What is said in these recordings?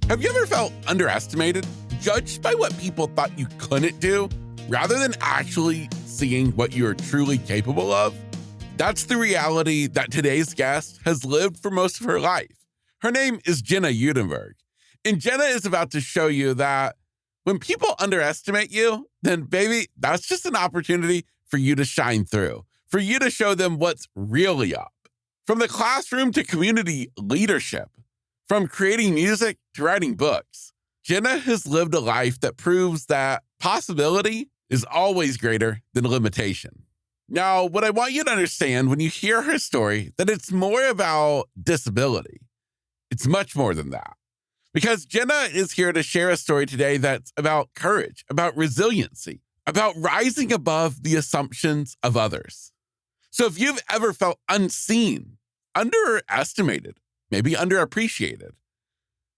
Have you ever felt underestimated, judged by what people thought you couldn't do, rather than actually seeing what you're truly capable of? That's the reality that today's guest has lived for most of her life. Her name is Jenna Udenberg. And Jenna is about to show you that when people underestimate you, then baby, that's just an opportunity for you to shine through, for you to show them what's really up. From the classroom to community leadership, from creating music to writing books, Jenna has lived a life that proves that possibility is always greater than limitation. Now, what I want you to understand when you hear her story, that it's more about disability. It's much more than that. Because Jenna is here to share a story today that's about courage, about resiliency, about rising above the assumptions of others. So if you've ever felt unseen, underestimated, maybe underappreciated,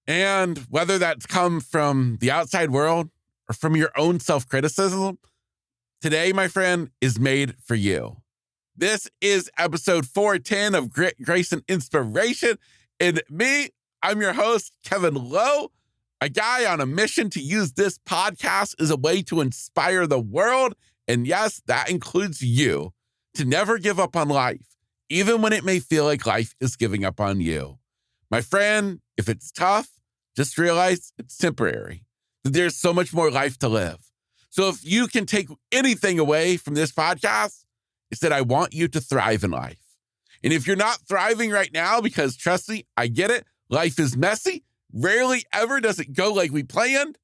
and whether that's come from the outside world or from your own self-criticism, today, my friend, is made for you. This is episode 410 of Grit, Grace, and Inspiration. And me, I'm your host, Kevin Lowe, a guy on a mission to use this podcast as a way to inspire the world. And yes, that includes you, to never give up on life, even when it may feel like life is giving up on you. My friend, if it's tough, just realize it's temporary, that there's so much more life to live. So if you can take anything away from this podcast, it's that I want you to thrive in life. And if you're not thriving right now, because trust me, I get it, life is messy, rarely ever does it go like we planned,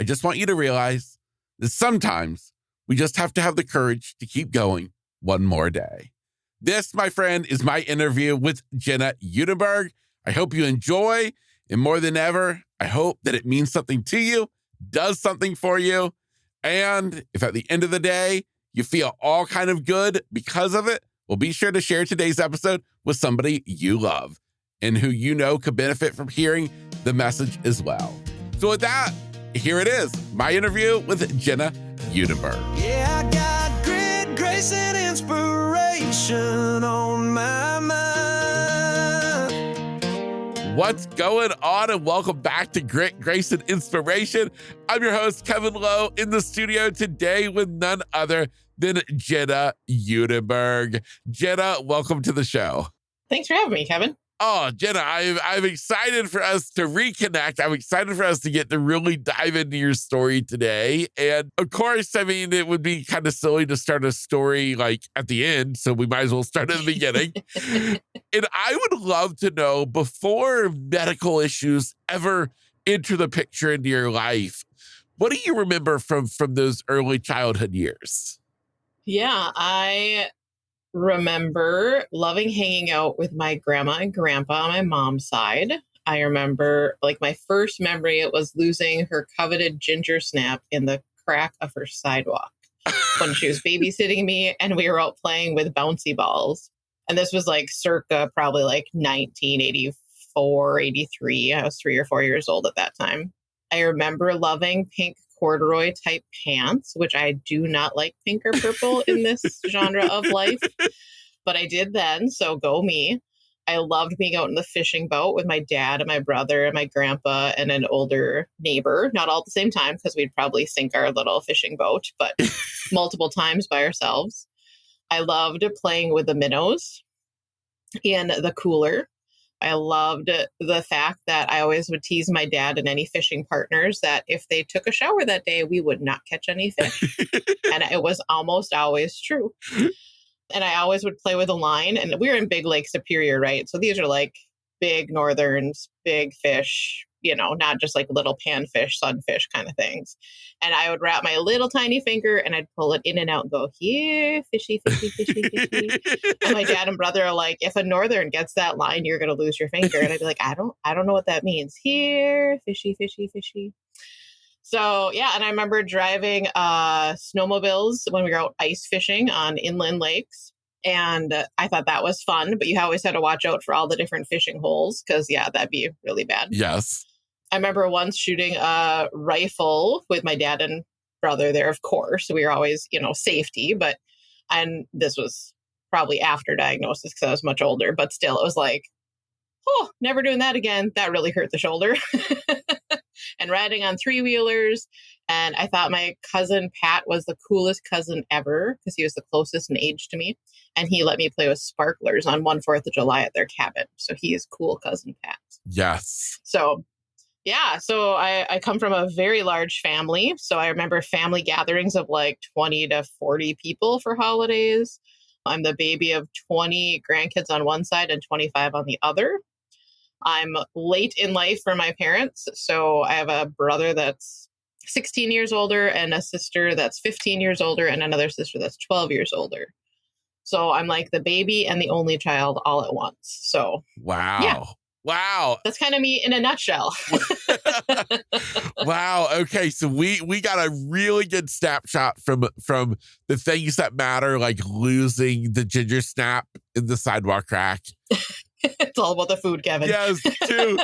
I just want you to realize that sometimes we just have to have the courage to keep going one more day. This, my friend, is my interview with Jenna Udenberg. I hope you enjoy, and more than ever, I hope that it means something to you, does something for you, and if at the end of the day, you feel all kind of good because of it, well, be sure to share today's episode with somebody you love and who you know could benefit from hearing the message as well. So with that, here it is, my interview with Jenna Udenberg. Yeah, I got grit, grace, and inspiration on my mind. What's going on? And welcome back to Grit, Grace, and Inspiration. I'm your host, Kevin Lowe, in the studio today with none other than Jenna Udenberg. Jenna, welcome to the show. Thanks for having me, Kevin. Oh, Jenna, I'm excited for us to reconnect. I'm excited for us to get to really dive into your story today. And of course, I mean, it would be kind of silly to start a story like at the end, so we might as well start at the beginning. And I would love to know, before medical issues ever enter the picture into your life, what do you remember from those early childhood years? Yeah, I remember loving hanging out with my grandma and grandpa on my mom's side. I remember, like, my first memory, it was losing her coveted ginger snap in the crack of her sidewalk when she was babysitting me and we were out playing with bouncy balls. And this was like circa probably like 1984, 83. I was 3 or 4 years old at that time. I remember loving pink corduroy type pants, which I do not like pink or purple in this genre of life, but I did then, so go me. I loved being out in the fishing boat with my dad and my brother and my grandpa and an older neighbor, not all at the same time because we'd probably sink our little fishing boat, but multiple times by ourselves. I loved playing with the minnows in the cooler. I loved the fact that I always would tease my dad and any fishing partners that if they took a shower that day, we would not catch any fish. And it was almost always true. And I always would play with a line. And we were in Big Lake Superior, right? So these are like big northerns, big fish, you know, not just like little panfish, sunfish kind of things. And I would wrap my little tiny finger and I'd pull it in and out and go, here, fishy, fishy, fishy, fishy. And my dad and brother are like, if a northern gets that line, you're going to lose your finger. And I'd be like, I don't know what that means. Here, fishy, fishy, fishy. So, yeah. And I remember driving snowmobiles when we were out ice fishing on inland lakes. And I thought that was fun, but you always had to watch out for all the different fishing holes because, yeah, that'd be really bad. Yes. I remember once shooting a rifle with my dad and brother there, of course. We were always, safety, and this was probably after diagnosis because I was much older, but still it was like, oh, never doing that again. That really hurt the shoulder. and riding on three-wheelers. And I thought my cousin Pat was the coolest cousin ever because he was the closest in age to me. And he let me play with sparklers on 4th of July at their cabin. So he is cool cousin Pat. Yes. So yeah, so I come from a very large family. So I remember family gatherings of like 20 to 40 people for holidays. I'm the baby of 20 grandkids on one side and 25 on the other. I'm late in life for my parents. So I have a brother that's 16 years older and a sister that's 15 years older and another sister that's 12 years older. So I'm like the baby and the only child all at once. So wow. Yeah. Wow. That's kind of me in a nutshell. Wow. Okay. So we got a really good snapshot from the things that matter, like losing the ginger snap in the sidewalk crack. It's all about the food, Kevin. Yes, to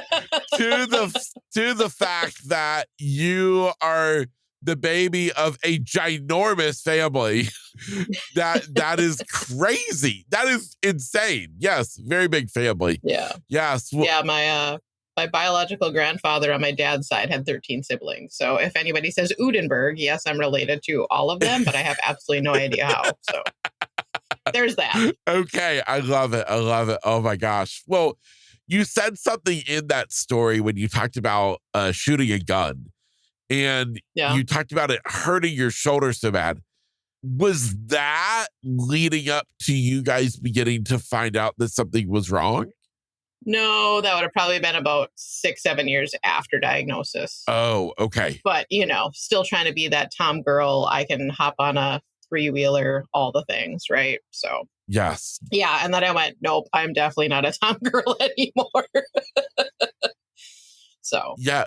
the fact that you are the baby of a ginormous family. That is crazy. That is insane. Yes, very big family. Yeah. Yes. Yeah, my biological grandfather on my dad's side had 13 siblings. So if anybody says Udenberg, yes, I'm related to all of them, but I have absolutely no idea how. So there's that. Okay, I love it. I love it. Oh my gosh. Well, you said something in that story when you talked about shooting a gun, and you talked about it hurting your shoulder so bad. Was that leading up to you guys beginning to find out that something was wrong? No, that would have probably been about 6-7 years after diagnosis. Oh, okay. But, still trying to be that Tom girl. I can hop on a three-wheeler, all the things, right? So, yes. Yeah. And then I went, nope, I'm definitely not a Tom girl anymore. So, yeah.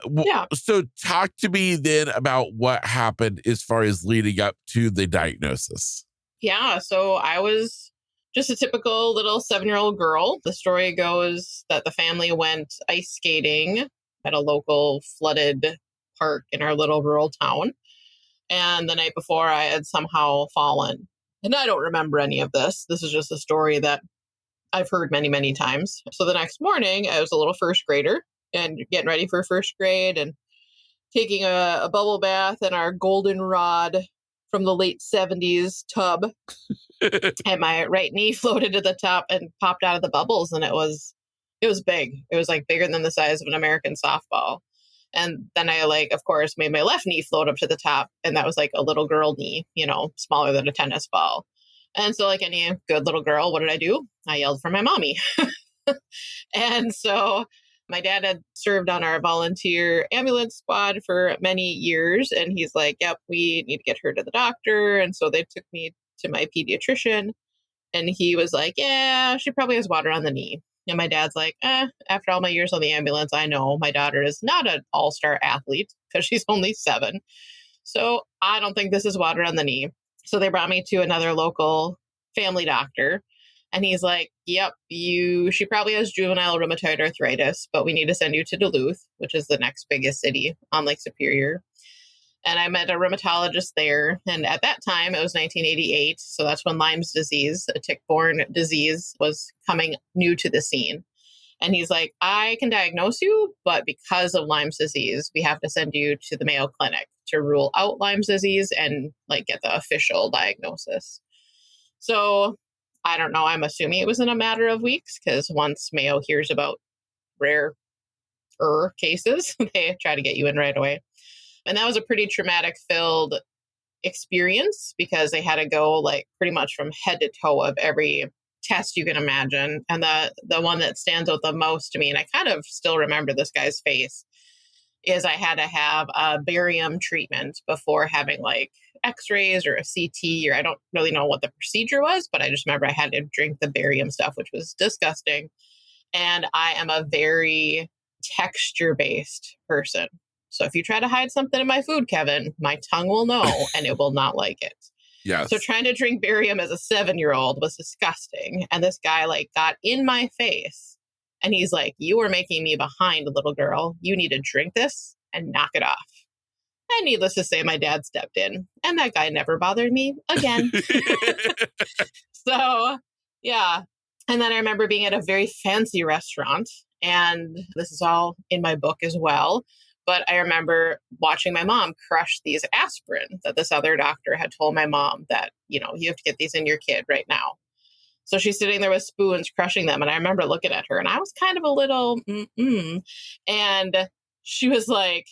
So talk to me then about what happened as far as leading up to the diagnosis. Yeah. So I was just a typical little 7-year-old girl. The story goes that the family went ice skating at a local flooded park in our little rural town. And the night before, I had somehow fallen. And I don't remember any of this. This is just a story that I've heard many, many times. So the next morning, I was a little first grader and getting ready for first grade and taking a bubble bath in our goldenrod from the late 70s tub. And my right knee floated to the top and popped out of the bubbles. And it was big. It was like bigger than the size of an American softball. And then I, of course, made my left knee float up to the top. And that was like a little girl knee, smaller than a tennis ball. And so like any good little girl, what did I do? I yelled for my mommy. And so my dad had served on our volunteer ambulance squad for many years. And he's like, yep, we need to get her to the doctor. And so they took me to my pediatrician. And he was like, yeah, she probably has water on the knee. And my dad's like, after all my years on the ambulance, I know my daughter is not an all-star athlete because she's only 7. So I don't think this is water on the knee. So they brought me to another local family doctor. And he's like, yep, she probably has juvenile rheumatoid arthritis, but we need to send you to Duluth, which is the next biggest city on Lake Superior. And I met a rheumatologist there. And at that time, it was 1988. So that's when Lyme's disease, a tick-borne disease, was coming new to the scene. And he's like, I can diagnose you, but because of Lyme's disease, we have to send you to the Mayo Clinic to rule out Lyme's disease and get the official diagnosis. So I don't know. I'm assuming it was in a matter of weeks because once Mayo hears about rare cases, they try to get you in right away. And that was a pretty traumatic filled experience because they had to go pretty much from head to toe of every test you can imagine. And the one that stands out the most to me, and I kind of still remember this guy's face, is I had to have a barium treatment before having x-rays or a CT, or I don't really know what the procedure was, but I just remember I had to drink the barium stuff, which was disgusting. And I am a very texture-based person. So if you try to hide something in my food, Kevin, my tongue will know and it will not like it. Yes. So trying to drink barium as a 7-year-old was disgusting. And this guy got in my face and he's like, you are making me behind, little girl. You need to drink this and knock it off. And needless to say, my dad stepped in and that guy never bothered me again. So, yeah. And then I remember being at a very fancy restaurant, and this is all in my book as well, But I remember watching my mom crush these aspirin that this other doctor had told my mom that, you have to get these in your kid right now. So she's sitting there with spoons crushing them. And I remember looking at her and I was kind of a little, and she was like,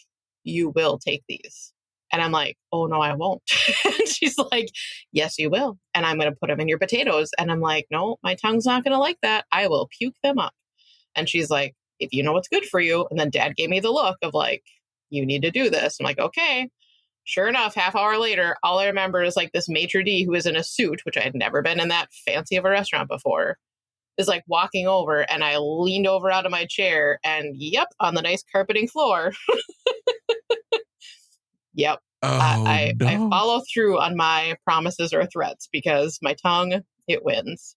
you will take these. And I'm like, oh, no, I won't. And she's like, yes, you will. And I'm going to put them in your potatoes. And I'm like, no, my tongue's not going to like that. I will puke them up. And she's like, if you know what's good for you. And then Dad gave me the look of like, you need to do this. I'm like, okay. Sure enough, half hour later, all I remember is like this maitre d' who was in a suit, which I had never been in that fancy of a restaurant before, is like walking over, and I leaned over out of my chair and yep, on the nice carpeting floor. Yep. I no. follow through on my promises or threats because my tongue, it wins.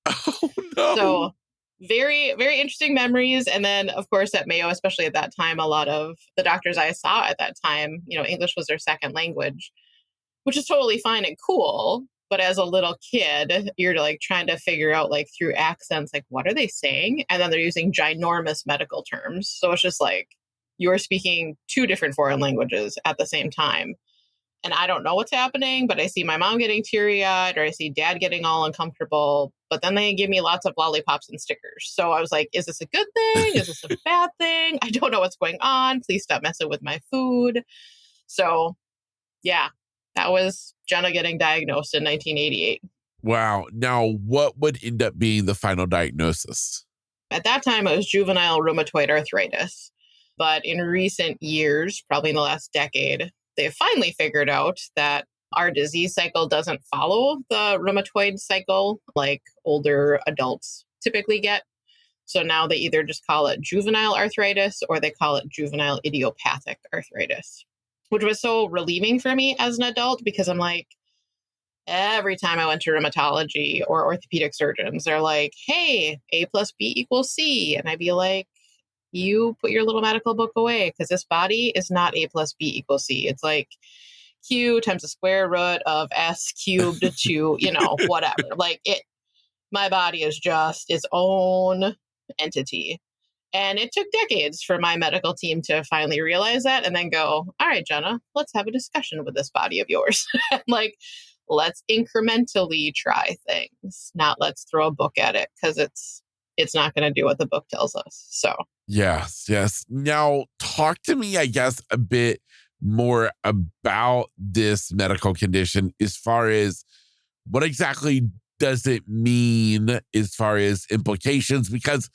Oh, no. So very, very interesting memories. And then, of course, at Mayo, especially at that time, a lot of the doctors I saw at that time, English was their second language, which is totally fine and cool. But as a little kid, you're like trying to figure out like through accents, like, what are they saying? And then they're using ginormous medical terms. So it's just like you're speaking two different foreign languages at the same time. And I don't know what's happening, but I see my mom getting teary-eyed or I see Dad getting all uncomfortable. But then they give me lots of lollipops and stickers. So I was like, is this a good thing? Is this a bad thing? I don't know what's going on. Please stop messing with my food. So yeah, that was Jenna getting diagnosed in 1988. Wow. Now, what would end up being the final diagnosis? At that time, it was juvenile rheumatoid arthritis. But in recent years, probably in the last decade, they finally figured out that our disease cycle doesn't follow the rheumatoid cycle like older adults typically get. So now they either just call it juvenile arthritis or they call it juvenile idiopathic arthritis, which was so relieving for me as an adult because I'm like, every time I went to rheumatology or orthopedic surgeons, they're like, hey, A plus B equals C. And I'd be like, you put your little medical book away because this body is not A plus B equals C. It's like Q times the square root of S cubed to, whatever. Like my body is just its own entity. And it took decades for my medical team to finally realize that and then go, all right, Jenna, let's have a discussion with this body of yours. Like, let's incrementally try things, not let's throw a book at it because it's not going to do what the book tells us. So Yes. Now, talk to me, I guess, a bit more about this medical condition as far as what exactly does it mean as far as implications? Because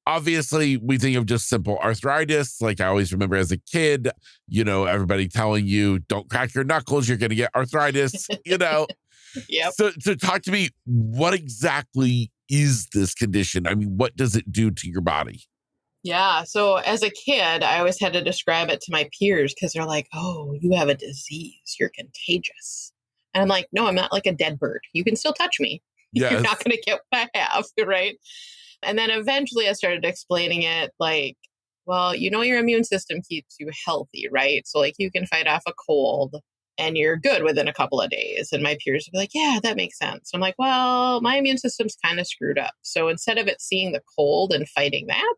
obviously we think of just simple arthritis. Like I always remember as a kid, everybody telling you, don't crack your knuckles, you're going to get arthritis, Yep. So talk to me, what exactly is this condition? I mean, what does it do to your body? Yeah. So as a kid, I always had to describe it to my peers because they're like, oh, you have a disease. You're contagious. And I'm like, no, I'm not like a dead bird. You can still touch me. Yes. You're not going to get what I have. Right. And then eventually I started explaining it like, well, your immune system keeps you healthy, right? So like you can fight off a cold and you're good within a couple of days. And my peers would be like, yeah, that makes sense. I'm like, well, my immune system's kind of screwed up. So instead of it seeing the cold and fighting that,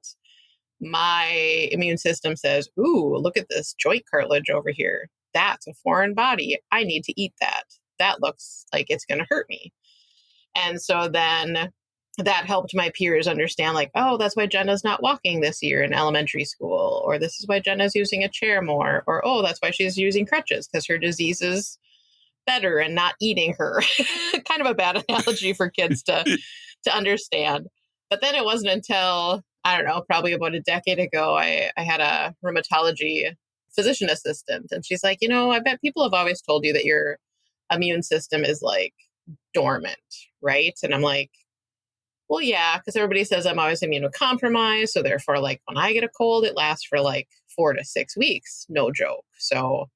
my immune system says, ooh, look at this joint cartilage over here. That's a foreign body. I need to eat that. That looks like it's going to hurt me. And so then that helped my peers understand like, oh, that's why Jenna's not walking this year in elementary school, or this is why Jenna's using a chair more, or, oh, that's why she's using crutches because her disease is better and not eating her. Kind of a bad analogy for kids to understand. But then it wasn't until, I don't know, probably about a decade ago, I had a rheumatology physician assistant. And she's like, I bet people have always told you that your immune system is like dormant, right? And I'm like, well, yeah, because everybody says I'm always immunocompromised. So therefore, like when I get a cold, it lasts for like 4 to 6 weeks. No joke. So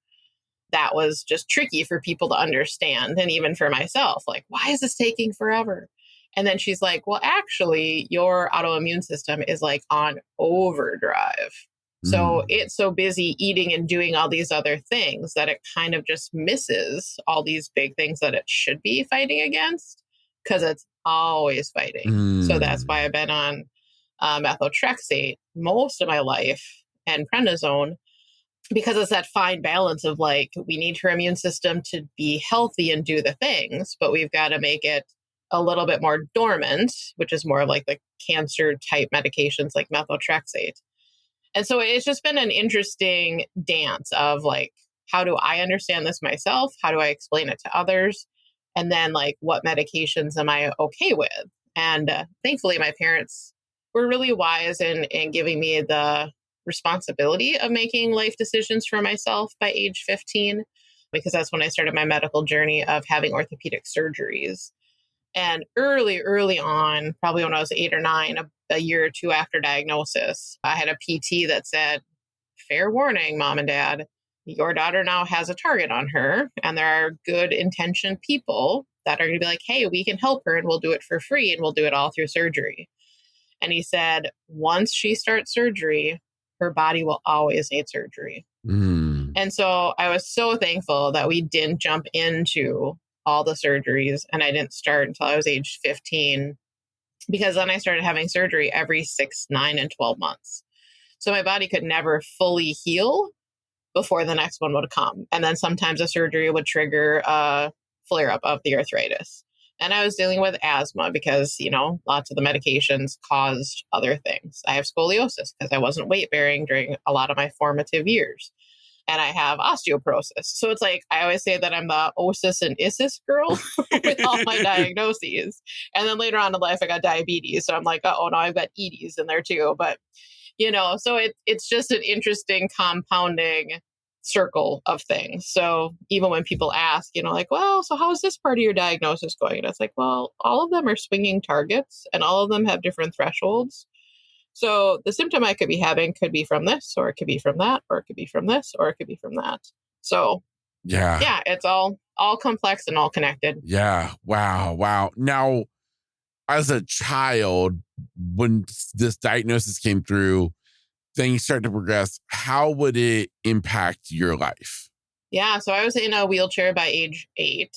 that was just tricky for people to understand. And even for myself, like, why is this taking forever? And then she's like, well, actually, your autoimmune system is like on overdrive. So it's so busy eating and doing all these other things that it kind of just misses all these big things that it should be fighting against because it's always fighting. So that's why I've been on methotrexate most of my life and prednisone because it's that fine balance of like, we need her immune system to be healthy and do the things, but we've got to make it a little bit more dormant, which is more like the cancer type medications like methotrexate. And so it's just been an interesting dance of like, how do I understand this myself? How do I explain it to others? And then like, what medications am I okay with? And thankfully, my parents were really wise in giving me the responsibility of making life decisions for myself by age 15, because that's when I started my medical journey of having orthopedic surgeries. And early on, probably when I was 8 or 9, a year or two after diagnosis, I had a PT that said, fair warning, mom and dad, your daughter now has a target on her. And there are good intentioned people that are going to be like, hey, we can help her and we'll do it for free and we'll do it all through surgery. And he said, once she starts surgery, her body will always need surgery. Mm. And so I was so thankful that we didn't jump into all the surgeries and I didn't start until I was age 15, because then I started having surgery every 6, 9, and 12 months. So my body could never fully heal before the next one would come. And then sometimes a surgery would trigger a flare up of the arthritis. And I was dealing with asthma because, lots of the medications caused other things. I have scoliosis because I wasn't weight bearing during a lot of my formative years. And I have osteoporosis. So it's like, I always say that I'm the osis and issus girl with all my diagnoses. And then later on in life, I got diabetes. So I'm like, oh, no, I've got EDs in there too. But, so it's just an interesting compounding circle of things. So even when people ask, like, well, so how is this part of your diagnosis going? And it's like, well, all of them are swinging targets and all of them have different thresholds. So the symptom I could be having could be from this, or it could be from that, or it could be from this, or it could be from that. So yeah, it's all complex and all connected. Yeah. Wow. Now, as a child, when this diagnosis came through, things start to progress. How would it impact your life? Yeah. So I was in a wheelchair by age 8.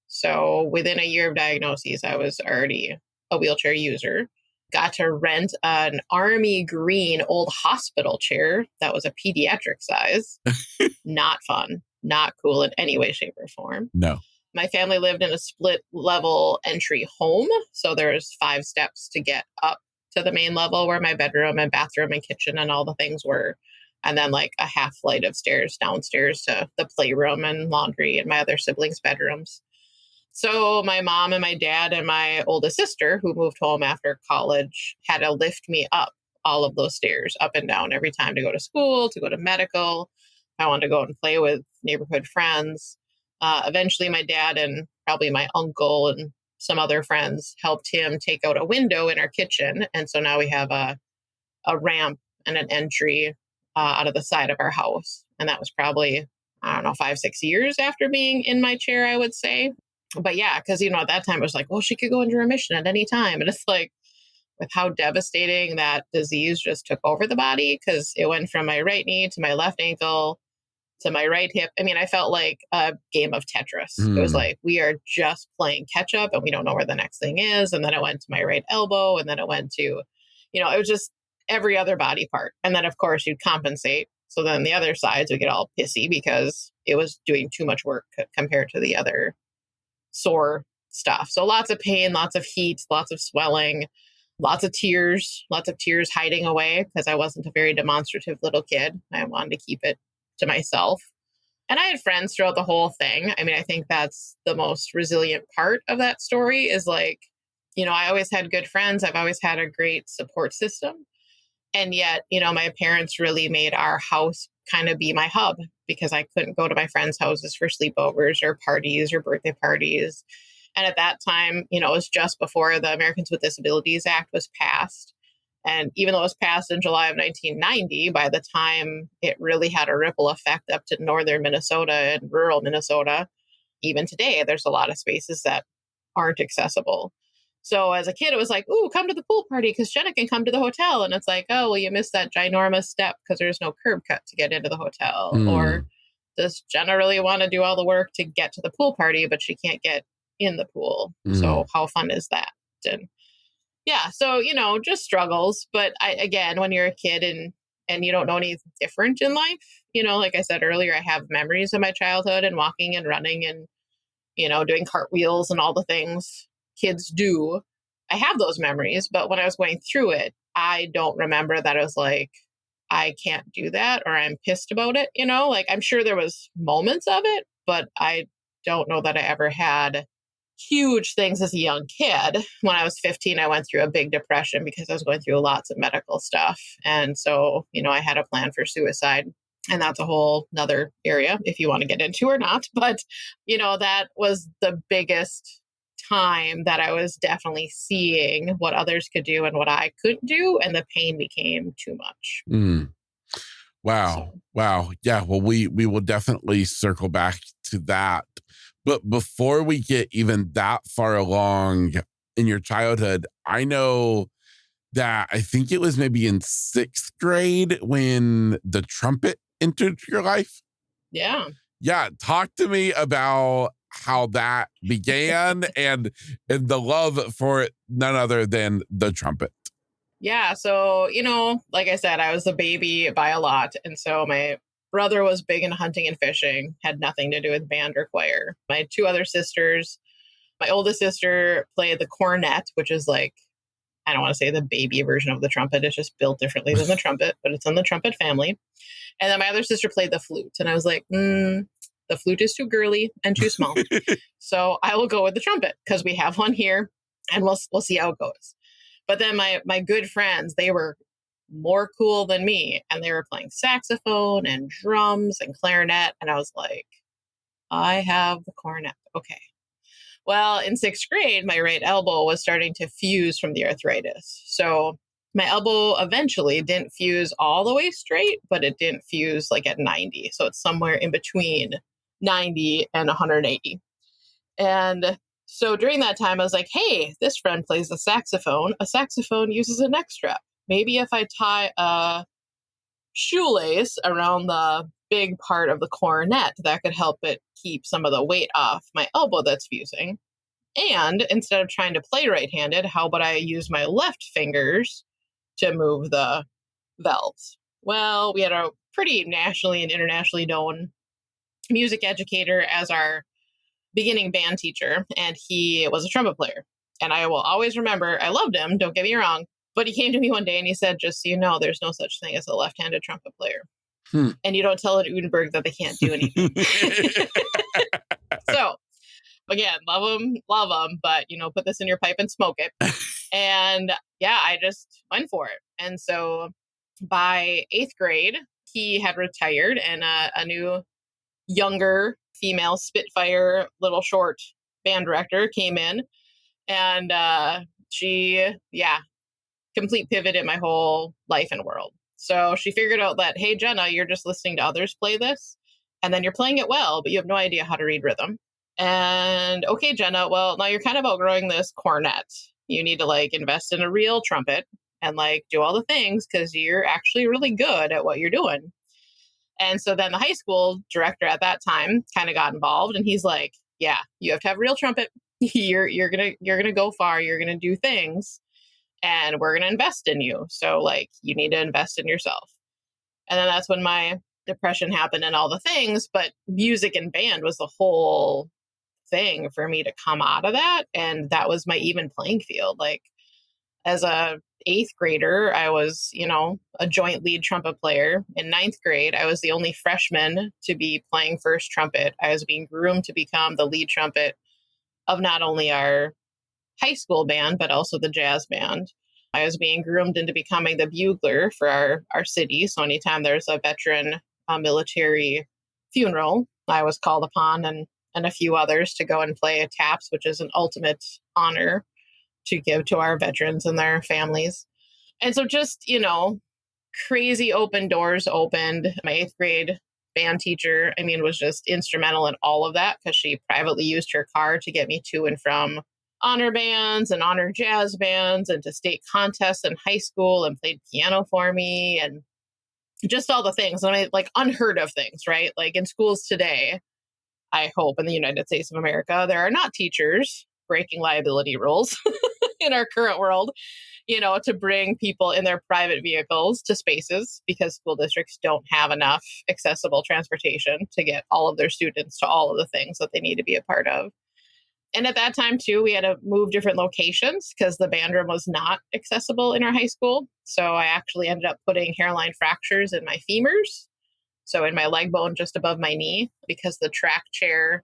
So within a year of diagnosis, I was already a wheelchair user. Got to rent an army green old hospital chair that was a pediatric size. Not fun, not cool in any way, shape, or form. No. My family lived in a split level entry home. So there's 5 steps to get up to the main level where my bedroom and bathroom and kitchen and all the things were. And then like a half flight of stairs downstairs to the playroom and laundry and my other siblings' bedrooms. So my mom and my dad and my oldest sister, who moved home after college, had to lift me up all of those stairs, up and down every time to go to school, to go to medical. I wanted to go and play with neighborhood friends. Eventually, my dad and probably my uncle and some other friends helped him take out a window in our kitchen. And so now we have a ramp and an entry out of the side of our house. And that was probably, 5, 6 years after being in my chair, I would say. But yeah, because, at that time it was like, well, she could go into remission at any time. And it's like, with how devastating that disease just took over the body, because it went from my right knee to my left ankle to my right hip. I mean, I felt like a game of Tetris. It was like, we are just playing catch up and we don't know where the next thing is. And then it went to my right elbow. And then it went to, it was just every other body part. And then, of course, you'd compensate. So then the other sides would get all pissy because it was doing too much work compared to the other sore stuff. So lots of pain, lots of heat, lots of swelling, lots of tears hiding away because I wasn't a very demonstrative little kid. I wanted to keep it to myself. And I had friends throughout the whole thing. I mean, I think that's the most resilient part of that story is like, I always had good friends. I've always had a great support system. And yet, my parents really made our house kind of be my hub because I couldn't go to my friends' houses for sleepovers or parties or birthday parties. And at that time, it was just before the Americans with Disabilities Act was passed. And even though it was passed in July of 1990, by the time it really had a ripple effect up to northern Minnesota and rural Minnesota, even today, there's a lot of spaces that aren't accessible. So as a kid, it was like, ooh, come to the pool party because Jenna can come to the hotel. And it's like, oh, well, you missed that ginormous step because there's no curb cut to get into the hotel. Or does Jenna really want to do all the work to get to the pool party, but she can't get in the pool? So how fun is that? And yeah, so, just struggles. But again, when you're a kid and and you don't know any different in life. Like I said earlier, I have memories of my childhood and walking and running and, doing cartwheels and all the things kids do. I have those memories, but when I was going through it, I don't remember that I was like, I can't do that or I'm pissed about it. Like I'm sure there was moments of it, but I don't know that I ever had huge things as a young kid. When I was 15, I went through a big depression because I was going through lots of medical stuff. And so, I had a plan for suicide. And that's a whole nother area if you want to get into or not. But, that was the biggest time that I was definitely seeing what others could do and what I couldn't do. And the pain became too much. Wow. So. Wow. Yeah. Well, we will definitely circle back to that. But before we get even that far along in your childhood, I know that I think it was maybe in 6th grade when the trumpet entered your life. Yeah. Yeah. Talk to me about how that began and the love for it, none other than the trumpet. Yeah. So, like I said, I was a baby by a lot. And so my brother was big into hunting and fishing, had nothing to do with band or choir. My 2 other sisters, my oldest sister played the cornet, which is like, I don't want to say the baby version of the trumpet. It's just built differently than the trumpet, but it's in the trumpet family. And then my other sister played the flute. And I was like, the flute is too girly and too small. So I will go with the trumpet because we have one here and we'll see how it goes. But then my good friends, they were more cool than me. And they were playing saxophone and drums and clarinet. And I was like, I have the cornet. Okay. Well, in 6th grade, my right elbow was starting to fuse from the arthritis. So my elbow eventually didn't fuse all the way straight, but it didn't fuse like at 90. So it's somewhere in between 90 and 180. And so during that time, I was like, hey, this friend plays the saxophone. A saxophone uses a neck strap. Maybe if I tie a shoelace around the big part of the cornet, that could help it keep some of the weight off my elbow that's fusing. And instead of trying to play right-handed, how about I use my left fingers to move the valves? Well, we had a pretty nationally and internationally known music educator as our beginning band teacher, and he was a trumpet player. And I will always remember, I loved him, don't get me wrong, but he came to me one day and he said, just so you know, there's no such thing as a left-handed trumpet player. And you don't tell an Udenberg that they can't do anything. So, again, love them, but, put this in your pipe and smoke it. And yeah, I just went for it. And so by 8th grade, he had retired and a new, younger female Spitfire, little short band director came in. And she, complete pivot in my whole life and world. So she figured out that, hey, Jenna, you're just listening to others play this, and then you're playing it well, but you have no idea how to read rhythm. And okay, Jenna, well, now you're kind of outgrowing this cornet. You need to invest in a real trumpet and do all the things because you're actually really good at what you're doing. And so then the high school director at that time kind of got involved, and he's like, yeah, you have to have a real trumpet. You're gonna go far. You're gonna do things, and we're gonna invest in you. So you need to invest in yourself. And then that's when my depression happened and all the things. But music and band was the whole thing for me to come out of that, and that was my even playing field. As a 8th grader, I was, a joint lead trumpet player. In 9th grade, I was the only freshman to be playing first trumpet. I was being groomed to become the lead trumpet of not only our high school band, but also the jazz band. I was being groomed into becoming the bugler for our city. So anytime there's a veteran military funeral, I was called upon and a few others to go and play a taps, which is an ultimate honor to give to our veterans and their families. And so just, crazy open doors opened. My 8th grade band teacher, was just instrumental in all of that because she privately used her car to get me to and from honor bands and honor jazz bands and to state contests in high school and played piano for me and just all the things. Unheard of things, right? In schools today, I hope in the United States of America, there are not teachers breaking liability rules in our current world. to bring people in their private vehicles to spaces because school districts don't have enough accessible transportation to get all of their students to all of the things that they need to be a part of. And at that time, too, we had to move different locations because the band room was not accessible in our high school. So I actually ended up putting hairline fractures in my femurs. So in my leg bone just above my knee, because the track chair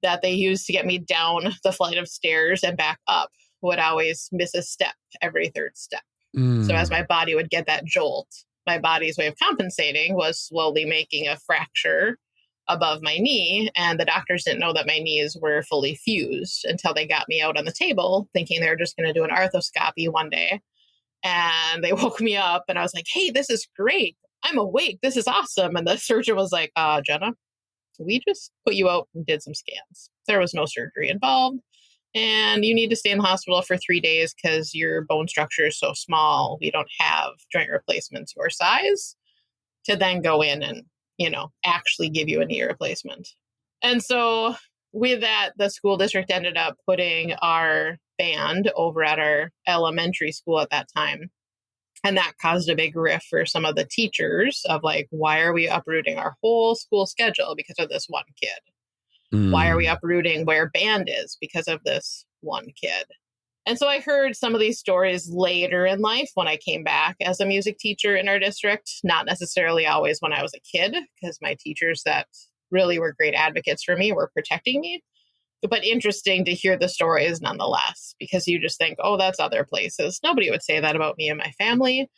that they used to get me down the flight of stairs and back up would always miss a step every third step. So as my body would get that jolt, my body's way of compensating was slowly making a fracture above my knee. And the doctors didn't know that my knees were fully fused until they got me out on the table, thinking they were just going to do an arthroscopy one day. And they woke me up and I was like, hey, this is great. I'm awake. This is awesome. And the surgeon was like, Jenna, we just put you out and did some scans. There was no surgery involved. And you need to stay in the hospital for 3 days because your bone structure is so small. We don't have joint replacements your size to then go in and, actually give you a knee replacement. And so with that, the school district ended up putting our band over at our elementary school at that time. And that caused a big rift for some of the teachers of like, why are we uprooting our whole school schedule because of this one kid? Why are we uprooting where band is because of this one kid? And so I heard some of these stories later in life when I came back as a music teacher in our district, not necessarily always when I was a kid, because my teachers that really were great advocates for me were protecting me. But interesting to hear the stories nonetheless, because you just think, oh, that's other places. Nobody would say that about me and my family.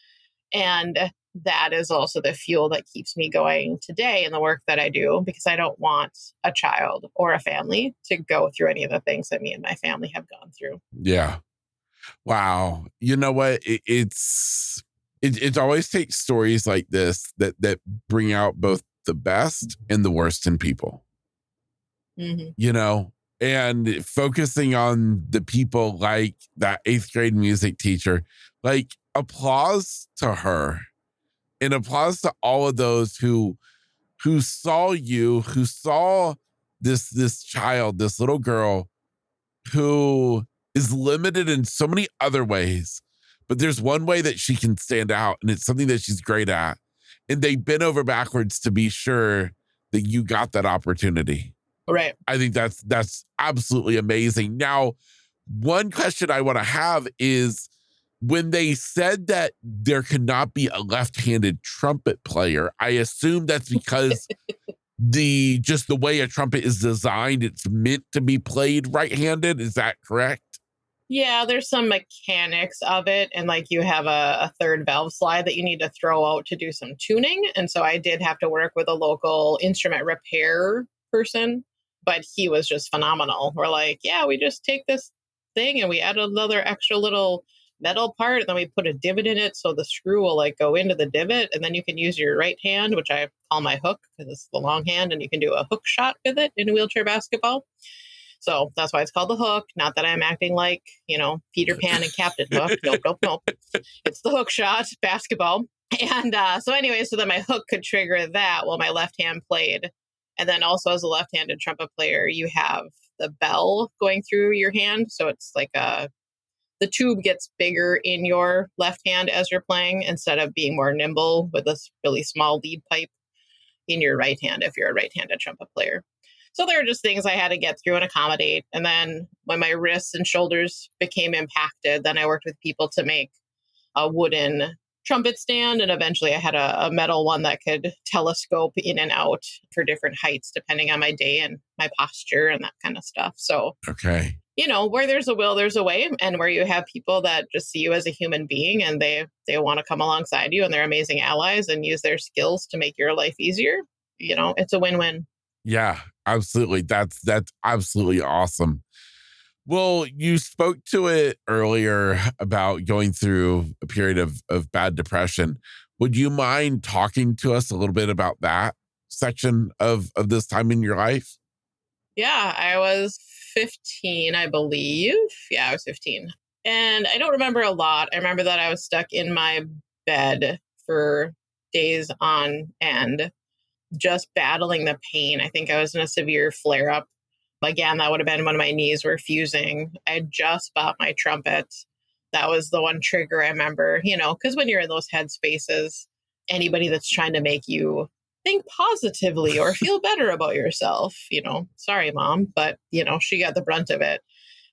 And that is also the fuel that keeps me going today in the work that I do, because I don't want a child or a family to go through any of the things that me and my family have gone through. Yeah. Wow. You know what? It always takes stories like this that bring out both the best and the worst in people. Mm-hmm. And focusing on the people like that 8th grade music teacher, like applause to her and applause to all of those who saw you, who saw this child, this little girl who is limited in so many other ways, but there's one way that she can stand out, and it's something that she's great at. And they bent over backwards to be sure that you got that opportunity. Right. I think that's absolutely amazing. Now, one question I want to have is when they said that there could not be a left-handed trumpet player, I assume that's because the way a trumpet is designed, it's meant to be played right-handed. Is that correct? Yeah, there's some mechanics of it. And like you have a third valve slide that you need to throw out to do some tuning. And so I did have to work with a local instrument repair person, but he was just phenomenal. We're like, yeah, we just take this thing and we add another extra little metal part, and then we put a divot in it so the screw will like go into the divot, and then you can use your right hand, which I call my hook because it's the long hand, and you can do a hook shot with it in wheelchair basketball. So that's why it's called the hook. Not that I'm acting like, Peter Pan and Captain Hook. Nope. It's the hook shot basketball. And so then my hook could trigger that while my left hand played. And then also as a left-handed trumpet player, you have the bell going through your hand. So it's like the tube gets bigger in your left hand as you're playing instead of being more nimble with this really small lead pipe in your right hand if you're a right-handed trumpet player. So there are just things I had to get through and accommodate. And then when my wrists and shoulders became impacted, then I worked with people to make a wooden trumpet stand. And eventually I had a metal one that could telescope in and out for different heights, depending on my day and my posture and that kind of stuff. So, okay. Where there's a will, there's a way. And where you have people that just see you as a human being and they want to come alongside you and they're amazing allies and use their skills to make your life easier, it's a win-win. Yeah, absolutely. That's absolutely awesome. Well, you spoke to it earlier about going through a period of bad depression. Would you mind talking to us a little bit about that section of this time in your life? Yeah, I was 15, I believe. Yeah, I was 15. And I don't remember a lot. I remember that I was stuck in my bed for days on end, just battling the pain. I think I was in a severe flare up. Again, that would have been when my knees were fusing. I had just bought my trumpet That was the one trigger I remember, because when you're in those head spaces, anybody that's trying to make you think positively or feel better about yourself, sorry, mom, but, she got the brunt of it.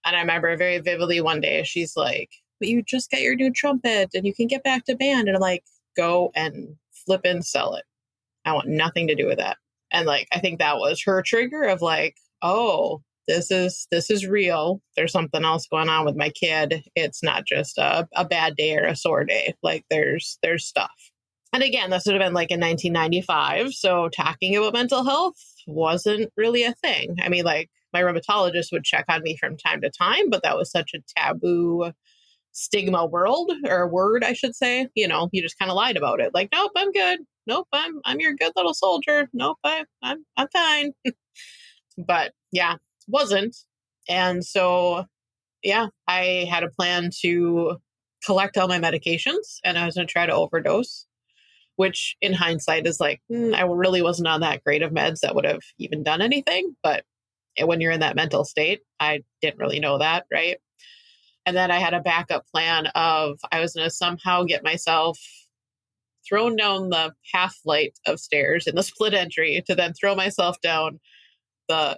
And I remember very vividly one day, she's like, but you just got your new trumpet and you can get back to band. And I'm like, go and flip and sell it. I want nothing to do with that. And like, I think that was her trigger of like, oh, this is real. There's something else going on with my kid. It's not just a bad day or a sore day. Like there's stuff. And again, this would have been like in 1995. So talking about mental health wasn't really a thing. I mean, like my rheumatologist would check on me from time to time, but that was such a taboo stigma world or word, I should say. You just kind of lied about it. Like, nope, I'm good. Nope, I'm your good little soldier. Nope, I'm fine. But yeah, wasn't. And so, yeah, I had a plan to collect all my medications and I was going to try to overdose, which in hindsight is like, I really wasn't on that great of meds that would have even done anything. But when you're in that mental state, I didn't really know that, right? And then I had a backup plan of I was going to somehow get myself thrown down the half flight of stairs in the split entry to then throw myself down the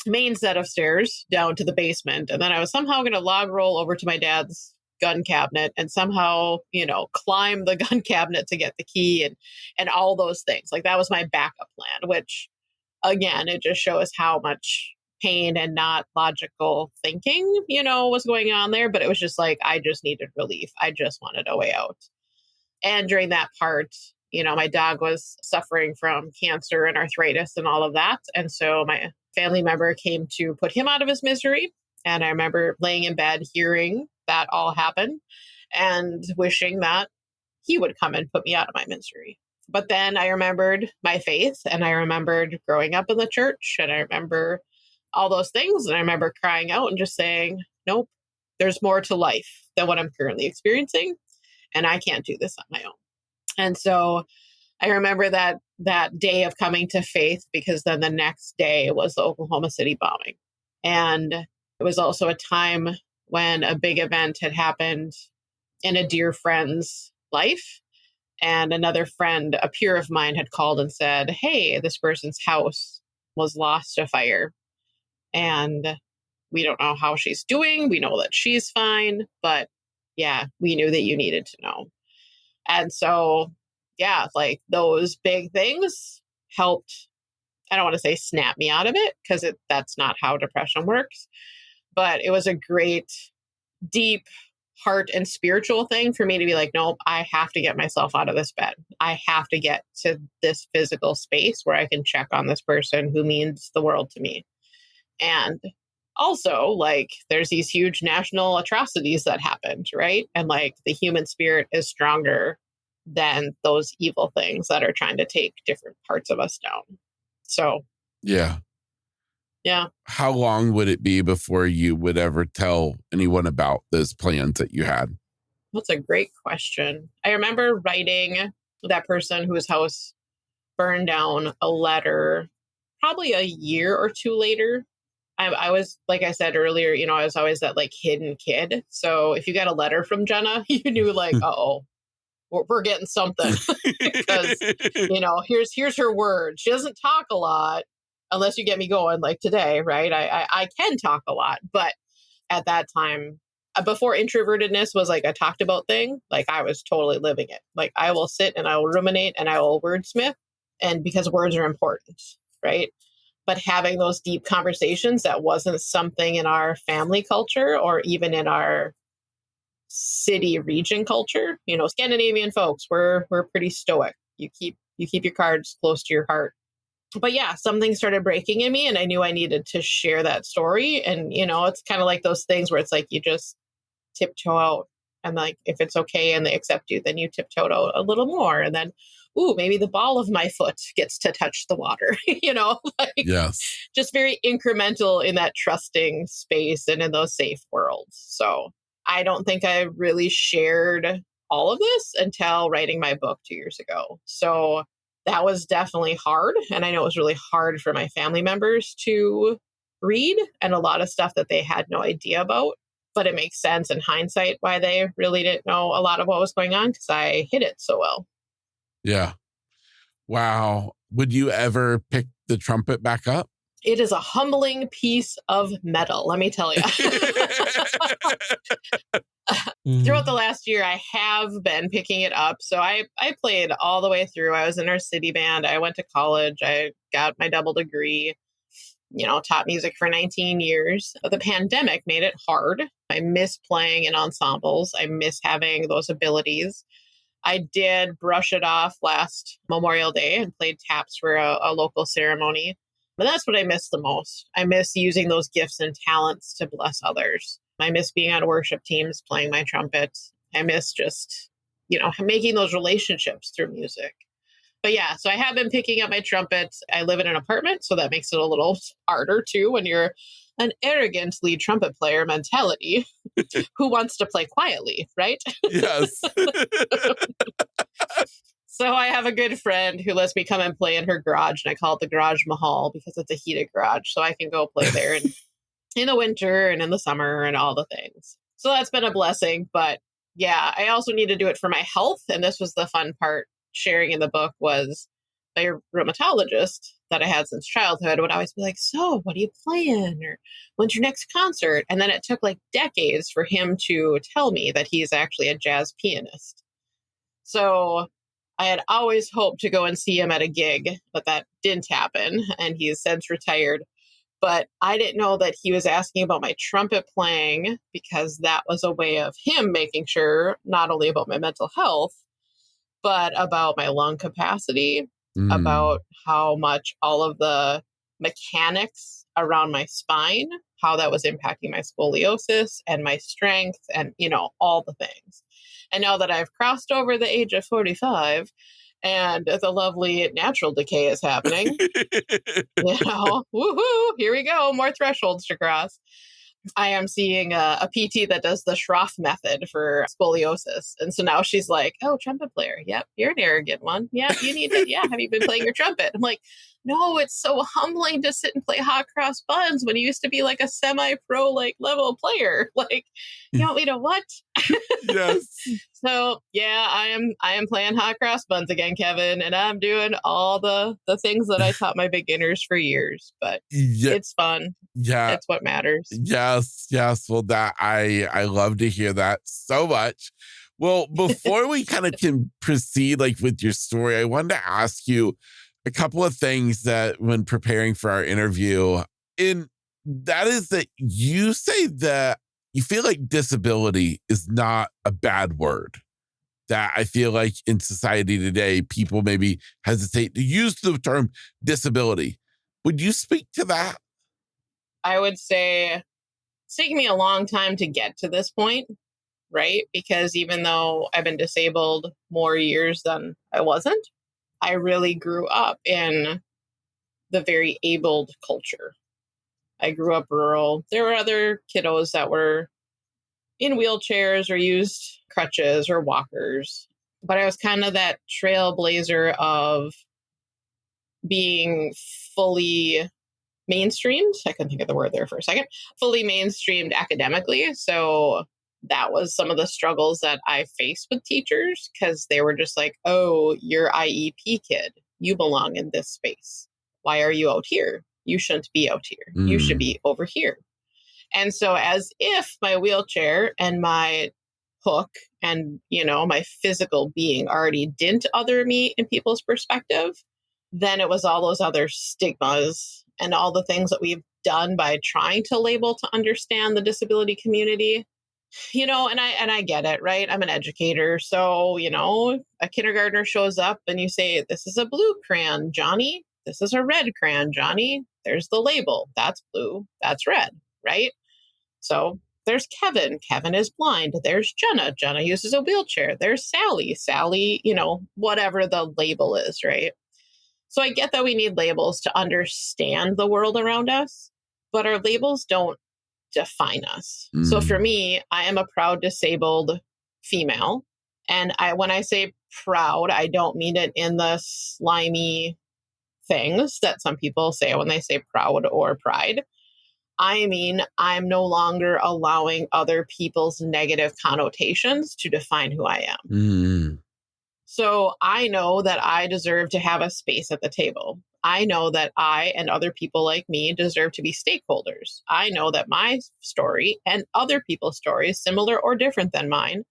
main set of stairs down to the basement. And then I was somehow going to log roll over to my dad's gun cabinet and somehow, climb the gun cabinet to get the key and all those things. Like that was my backup plan, which again, it just shows how much pain and not logical thinking, was going on there. But it was just like, I just needed relief. I just wanted a way out. And during that part, my dog was suffering from cancer and arthritis and all of that. And so my family member came to put him out of his misery. And I remember laying in bed, hearing that all happen and wishing that he would come and put me out of my misery. But then I remembered my faith and I remembered growing up in the church and I remember all those things. And I remember crying out and just saying, nope, there's more to life than what I'm currently experiencing. And I can't do this on my own. And so I remember that day of coming to faith, because then the next day was the Oklahoma City bombing. And it was also a time when a big event had happened in a dear friend's life. And another friend, a peer of mine, had called and said, hey, this person's house was lost to fire. And we don't know how she's doing. We know that she's fine. But yeah, we knew that you needed to know. And so, yeah, like those big things helped. I don't want to say snap me out of it because that's not how depression works. But it was a great, deep heart and spiritual thing for me to be like, nope, I have to get myself out of this bed. I have to get to this physical space where I can check on this person who means the world to me. And also, like, there's these huge national atrocities that happened, right? And like the human spirit is stronger than those evil things that are trying to take different parts of us down. So, yeah. Yeah. How long would it be before you would ever tell anyone about those plans that you had? That's a great question. I remember writing that person whose house burned down a letter probably a year or two later. I was, like I said earlier, I was always that like hidden kid. So if you got a letter from Jenna, you knew like, uh-oh, we're getting something because, here's her word. She doesn't talk a lot unless you get me going like today, right? I can talk a lot, but at that time, before introvertedness was like a talked about thing, like I was totally living it. Like I will sit and I will ruminate and I will wordsmith, and because words are important, right? But having those deep conversations, that wasn't something in our family culture or even in our city region culture. Scandinavian folks, we're pretty stoic. You keep your cards close to your heart. But yeah, something started breaking in me and I knew I needed to share that story. And, it's kind of like those things where it's like you just tiptoe out, and like if it's okay and they accept you, then you tiptoe out a little more. And then, ooh, maybe the ball of my foot gets to touch the water, like Yes. just very incremental in that trusting space and in those safe worlds. So I don't think I really shared all of this until writing my book 2 years ago. So that was definitely hard. And I know it was really hard for my family members to read, and a lot of stuff that they had no idea about. But it makes sense in hindsight why they really didn't know a lot of what was going on because I hid it so well. Yeah. Wow. Would you ever pick the trumpet back up? It is a humbling piece of metal, let me tell you. Throughout the last year, I have been picking it up. So I played all the way through. I was in our city band. I went to college. I got my double degree, taught music for 19 years. The pandemic made it hard. I miss playing in ensembles. I miss having those abilities. I did brush it off last Memorial Day and played taps for a local ceremony. But that's what I miss the most. I miss using those gifts and talents to bless others. I miss being on worship teams, playing my trumpet. I miss just, making those relationships through music. But yeah, so I have been picking up my trumpet. I live in an apartment, so that makes it a little harder too when you're an arrogant lead trumpet player mentality who wants to play quietly, right? Yes. So I have a good friend who lets me come and play in her garage, and I call it the Garage Mahal because it's a heated garage. So I can go play there in the winter and in the summer and all the things. So that's been a blessing. But yeah, I also need to do it for my health. And this was the fun part sharing in the book was my rheumatologist that I had since childhood would always be like, so what are you playing? Or when's your next concert? And then it took like decades for him to tell me that he's actually a jazz pianist. So I had always hoped to go and see him at a gig, but that didn't happen. And he's since retired. But I didn't know that he was asking about my trumpet playing because that was a way of him making sure not only about my mental health, but about my lung capacity, about how much all of the mechanics around my spine, how that was impacting my scoliosis and my strength and, all the things. And now that I've crossed over the age of 45 and the lovely natural decay is happening, woohoo, here we go, more thresholds to cross. I am seeing a PT that does the Schroff method for scoliosis. And so now she's like, oh, trumpet player. Yep, you're an arrogant one. Yeah, you need to, have you been playing your trumpet? I'm like, no, it's so humbling to sit and play hot cross buns when you used to be like a semi-pro level player. Like, you want me to what? Yes. So yeah, I am playing hot cross buns again, Kevin, and I'm doing all the things that I taught my beginners for years. But it's fun. Yeah. It's what matters. Yes. Well, that I love to hear that so much. Well, before we kind of can proceed with your story, I wanted to ask you a couple of things that when preparing for our interview, and that is that you say that you feel like disability is not a bad word. That I feel like in society today, people maybe hesitate to use the term disability. Would you speak to that? I would say it's taken me a long time to get to this point, right? Because even though I've been disabled more years than I wasn't, I really grew up in the very abled culture. I grew up rural. There were other kiddos that were in wheelchairs or used crutches or walkers. But I was kind of that trailblazer of being fully mainstreamed. I couldn't think of the word there for a second. Fully mainstreamed academically. So that was some of the struggles that I faced with teachers because they were just like, oh, you're IEP kid. You belong in this space. Why are you out here? You shouldn't be out here. You should be over here. And so as if my wheelchair and my hook and, my physical being already didn't other me in people's perspective, then it was all those other stigmas and all the things that we've done by trying to label to understand the disability community. And I get it, right? I'm an educator. So, a kindergartner shows up and you say, this is a blue crayon, Johnny. This is a red crayon, Johnny. There's the label. That's blue. That's red, right? So there's Kevin. Kevin is blind. There's Jenna. Jenna uses a wheelchair. There's Sally. Sally, whatever the label is, right? So I get that we need labels to understand the world around us, but our labels don't define us. So for me, I am a proud disabled female. And when I say proud, I don't mean it in the slimy things that some people say when they say proud or pride. I mean, I'm no longer allowing other people's negative connotations to define who I am. Mm. So I know that I deserve to have a space at the table. I know that I and other people like me deserve to be stakeholders. I know that my story and other people's stories, similar or different than mine,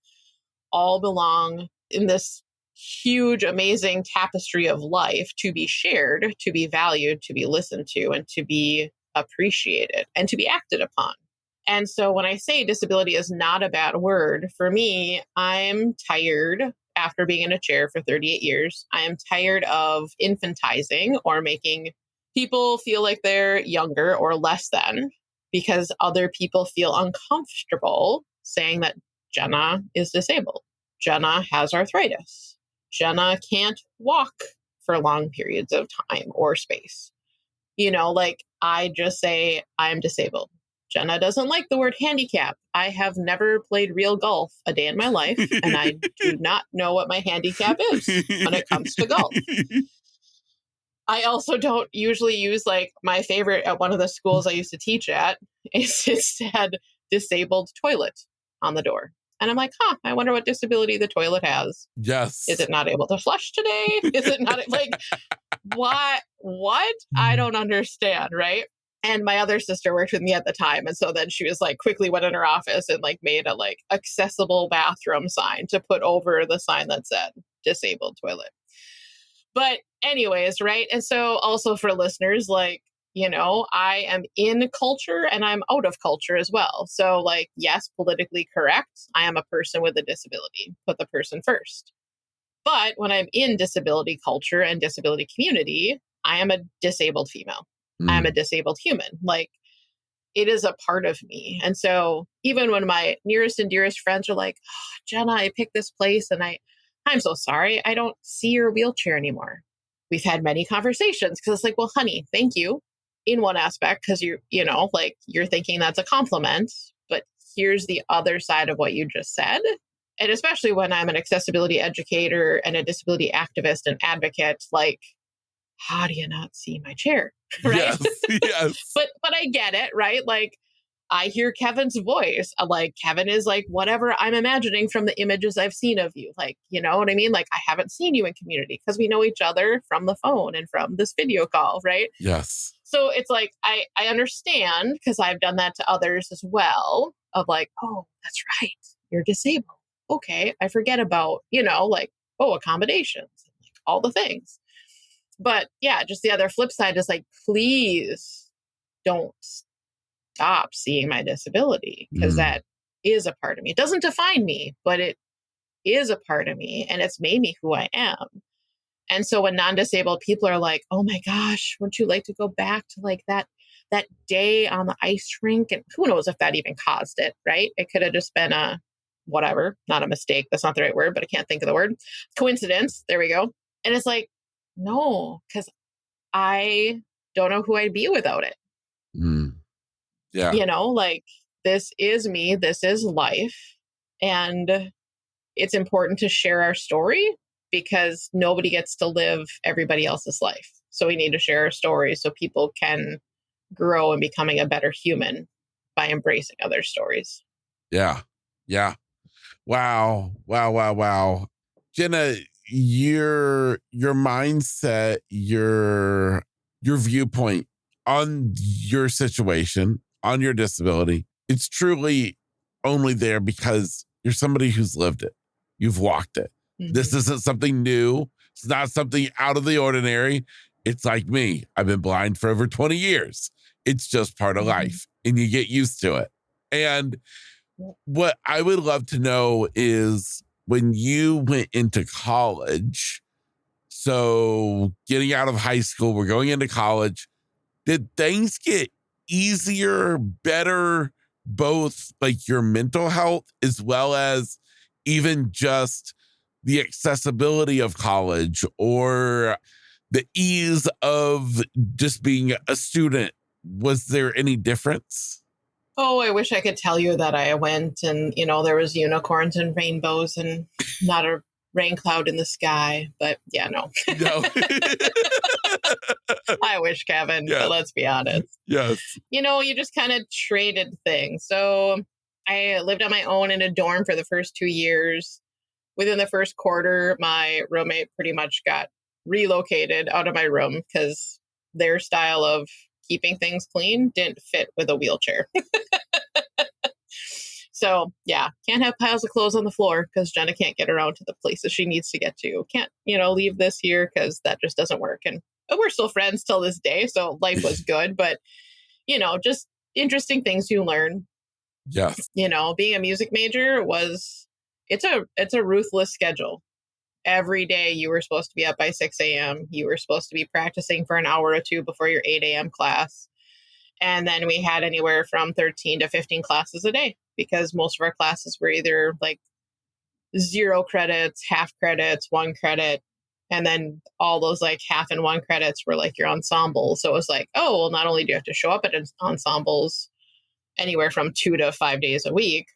all belong in this huge, amazing tapestry of life to be shared, to be valued, to be listened to, and to be appreciated and to be acted upon. And so when I say disability is not a bad word, for me, I'm tired after being in a chair for 38 years. I am tired of infantizing or making people feel like they're younger or less than because other people feel uncomfortable saying that Jenna is disabled. Jenna has arthritis. Jenna can't walk for long periods of time or space. Like I just say I'm disabled. Jenna doesn't like the word handicap. I have never played real golf a day in my life, and I do not know what my handicap is when it comes to golf. I also don't usually use like my favorite at one of the schools I used to teach at. It said disabled toilet on the door. And I'm like, I wonder what disability the toilet has. Yes. Is it not able to flush today? Is it not like, what? I don't understand, right? And my other sister worked with me at the time. And so then she was like, quickly went in her office and like made a like accessible bathroom sign to put over the sign that said disabled toilet. But anyways, right? And so also for listeners, like, I am in culture and I'm out of culture as well. So like, yes, politically correct. I am a person with a disability. Put the person first. But when I'm in disability culture and disability community, I am a disabled female. I am a disabled human. Like it is a part of me. And so even when my nearest and dearest friends are like, Jenna, I picked this place and I'm so sorry. I don't see your wheelchair anymore. We've had many conversations because it's like, well, honey, thank you in one aspect because you're thinking that's a compliment. But here's the other side of what you just said. And especially when I'm an accessibility educator and a disability activist and advocate, like, how do you not see my chair? Right. Yes. But I get it, right? Like I hear Kevin's voice. Like Kevin is like whatever I'm imagining from the images I've seen of you. Like, you know what I mean? Like I haven't seen you in community because we know each other from the phone and from this video call, right? Yes. So it's like, I understand because I've done that to others as well of like, oh, that's right. You're disabled. Okay. I forget about, like, accommodations, like all the things. But yeah, just the other flip side is like, please don't stop seeing my disability because that is a part of me. It doesn't define me, but it is a part of me and it's made me who I am. And so when non-disabled people are like, oh my gosh, wouldn't you like to go back to like that day on the ice rink? And who knows if that even caused it, right? It could have just been a whatever, not a mistake. That's not the right word, but I can't think of the word. Coincidence. There we go. And it's like, no, because I don't know who I'd be without it. Yeah. Like this is me, this is life. And it's important to share our story because nobody gets to live everybody else's life. So we need to share our stories so people can grow in becoming a better human by embracing other stories. Yeah. Yeah. Wow. Jenna, your mindset, your viewpoint on your situation, on your disability, it's truly only there because you're somebody who's lived it. You've walked it. Mm-hmm. This isn't something new. It's not something out of the ordinary. It's like me. I've been blind for over 20 years. It's just part of life and you get used to it. And what I would love to know is when you went into college, so getting out of high school, we're going into college, did things get easier, better, both like your mental health as well as even just the accessibility of college or the ease of just being a student? Was there any difference? Oh, I wish I could tell you that I went and, there was unicorns and rainbows and not a rain cloud in the sky. But yeah, no. No. I wish, Kevin, Yeah. but let's be honest. Yes. You just kind of traded things. So I lived on my own in a dorm for the first 2 years. Within the first quarter, my roommate pretty much got relocated out of my room because their style of keeping things clean didn't fit with a wheelchair. So yeah, can't have piles of clothes on the floor because Jenna can't get around to the places she needs to get to. Can't, leave this here because that just doesn't work. And we're still friends till this day. So life was good, but just interesting things you learn. Yes. Being a music major it's a ruthless schedule. Every day you were supposed to be up by 6 a.m. You were supposed to be practicing for an hour or two before your 8 a.m. class. And then we had anywhere from 13 to 15 classes a day because most of our classes were either like 0 credits, half credits, 1 credit. And then all those like half and 1 credits were like your ensemble. So it was like, oh, well, not only do you have to show up at ensembles anywhere from 2 to 5 days a week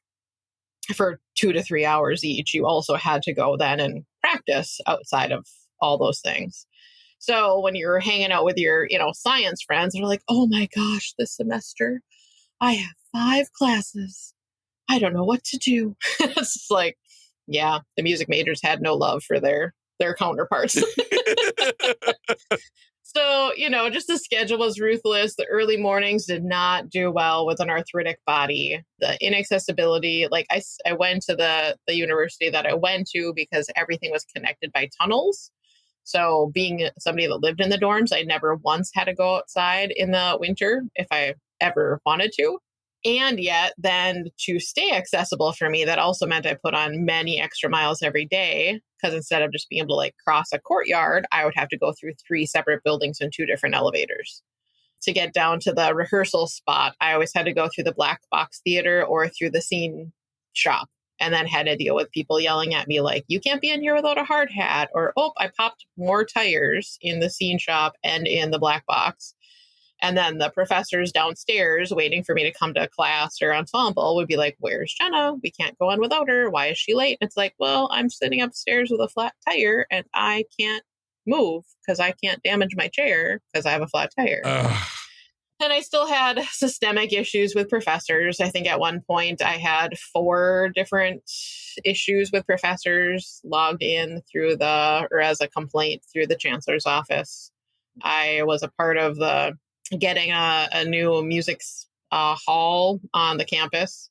for 2 to 3 hours each, you also had to go then and practice outside of all those things. So when you're hanging out with your, science friends, they're like, oh my gosh, this semester I have 5 classes. I don't know what to do. It's just like, yeah, the music majors had no love for their counterparts. So, just the schedule was ruthless. The early mornings did not do well with an arthritic body. The inaccessibility, like I went to the university that I went to because everything was connected by tunnels. So being somebody that lived in the dorms, I never once had to go outside in the winter if I ever wanted to. And yet then to stay accessible for me, that also meant I put on many extra miles every day because instead of just being able to like cross a courtyard, I would have to go through 3 separate buildings and 2 different elevators. To get down to the rehearsal spot, I always had to go through the black box theater or through the scene shop and then had to deal with people yelling at me like, you can't be in here without a hard hat, or, oh, I popped more tires in the scene shop and in the black box. And then the professors downstairs waiting for me to come to class or ensemble would be like, where's Jenna? We can't go in without her. Why is she late? And it's like, well, I'm sitting upstairs with a flat tire and I can't move because I can't damage my chair because I have a flat tire. And I still had systemic issues with professors. I think at one point I had 4 different issues with professors logged in through or as a complaint through the chancellor's office. I was a part of getting a new music hall on the campus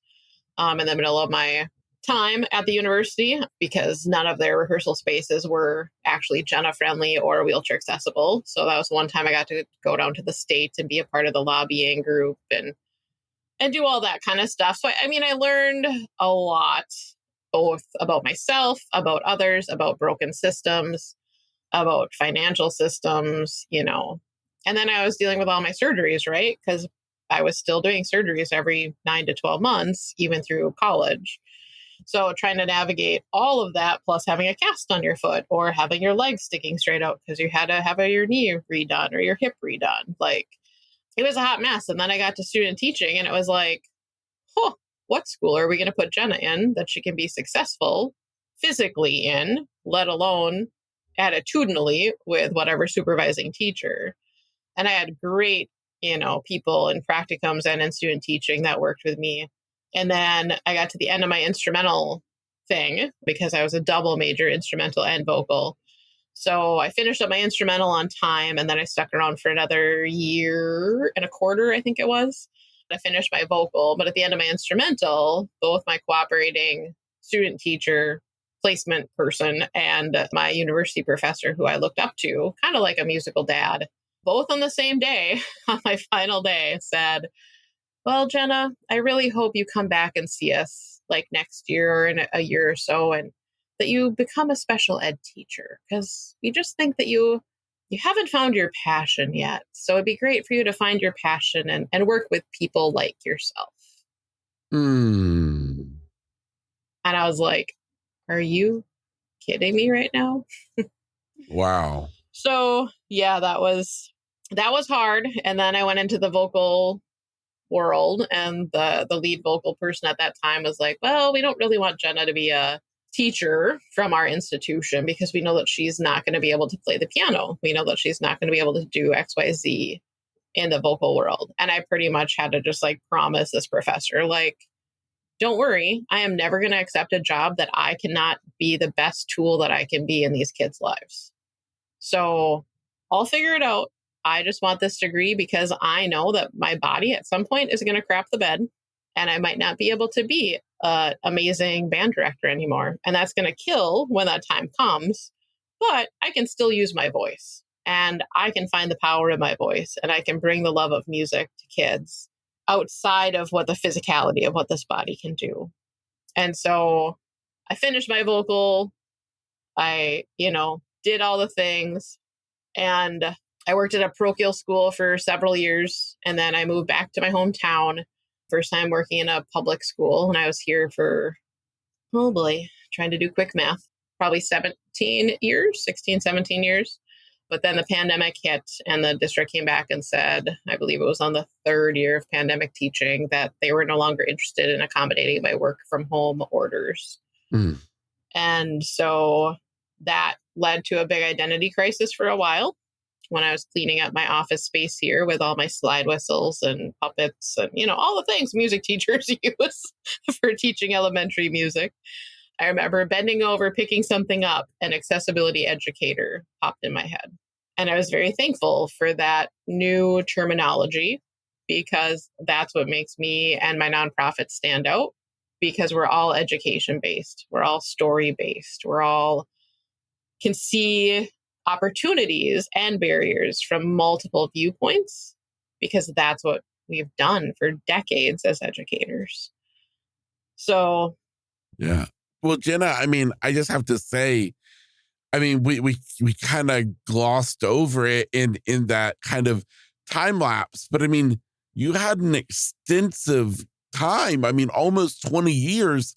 in the middle of my time at the university because none of their rehearsal spaces were actually Jenna friendly or wheelchair accessible. So that was one time I got to go down to the state and be a part of the lobbying group and do all that kind of stuff. So, I learned a lot, both about myself, about others, about broken systems, about financial systems, And then I was dealing with all my surgeries, right? Because I was still doing surgeries every 9 to 12 months, even through college. So trying to navigate all of that, plus having a cast on your foot or having your leg sticking straight out because you had to have your knee redone or your hip redone. Like, it was a hot mess. And then I got to student teaching and it was like, what school are we going to put Jenna in that she can be successful physically in, let alone attitudinally with whatever supervising teacher? And I had great, people in practicums and in student teaching that worked with me. And then I got to the end of my instrumental thing because I was a double major, instrumental and vocal. So I finished up my instrumental on time and then I stuck around for another 1.25 years, I think it was. I finished my vocal, but at the end of my instrumental, both my cooperating student teacher, placement person, and my university professor who I looked up to, kind of like a musical dad, both on the same day, on my final day, said, well, Jenna, I really hope you come back and see us like next year or in a year or so and that you become a special ed teacher because we just think that you haven't found your passion yet. So it'd be great for you to find your passion and work with people like yourself. And I was like, are you kidding me right now? Wow. So yeah, that was hard. And then I went into the vocal world and the lead vocal person at that time was like, well, we don't really want Jenna to be a teacher from our institution because we know that she's not going to be able to play the piano. We know that she's not going to be able to do XYZ in the vocal world. And I pretty much had to just like promise this professor, like, don't worry, I am never going to accept a job that I cannot be the best tool that I can be in these kids' lives. So I'll figure it out. I just want this degree because I know that my body at some point is going to crap the bed and I might not be able to be an amazing band director anymore. And that's going to kill when that time comes. But I can still use my voice and I can find the power in my voice and I can bring the love of music to kids outside of what the physicality of what this body can do. And so I finished my vocal. I, did all the things. And I worked at a parochial school for several years. And then I moved back to my hometown. First time working in a public school. And I was here for, oh boy, trying to do quick math, probably 17 years, 16, 17 years. But then the pandemic hit and the district came back and said, I believe it was on the third year of pandemic teaching, that they were no longer interested in accommodating my work from home orders. Mm. And so that led to a big identity crisis for a while when I was cleaning up my office space here with all my slide whistles and puppets and, all the things music teachers use for teaching elementary music. I remember bending over, picking something up, an accessibility educator popped in my head. And I was very thankful for that new terminology because that's what makes me and my nonprofit stand out, because we're all education based. We're all story based. We're all can see opportunities and barriers from multiple viewpoints because that's what we've done for decades as educators. So, Yeah. Well, Jenna, I just have to say, we kind of glossed over it in that kind of time lapse, but you had an extensive time. Almost 20 years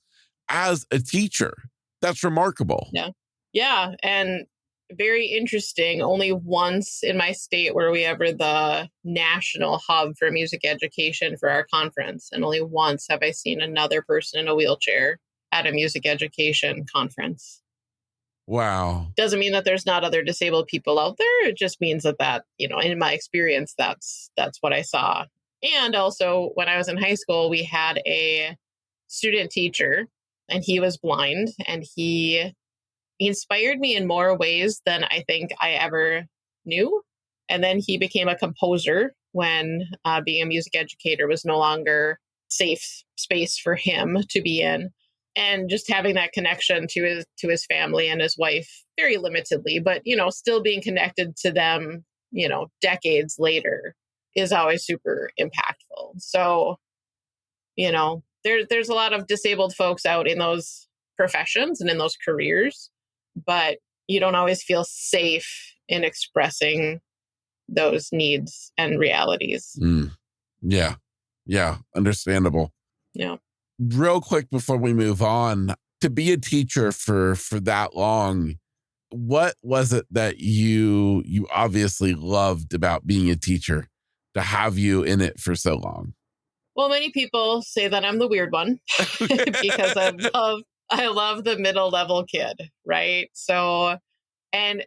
as a teacher. That's remarkable. Yeah. Yeah. And very interesting. Only once in my state were we ever the national hub for music education for our conference. And only once have I seen another person in a wheelchair at a music education conference. Wow. Doesn't mean that there's not other disabled people out there. It just means that, in my experience, that's what I saw. And also when I was in high school, we had a student teacher and he was blind and he inspired me in more ways than I think I ever knew. And then he became a composer when being a music educator was no longer safe space for him to be in. And just having that connection to his family and his wife, very limitedly, but, still being connected to them, decades later is always super impactful. So, there's a lot of disabled folks out in those professions and in those careers, but you don't always feel safe in expressing those needs and realities. Yeah. Yeah. Understandable. Yeah. Real quick before we move on, to be a teacher for that long, what was it that you obviously loved about being a teacher to have you in it for so long? Well, many people say that I'm the weird one because I love the middle level kid, right? So, and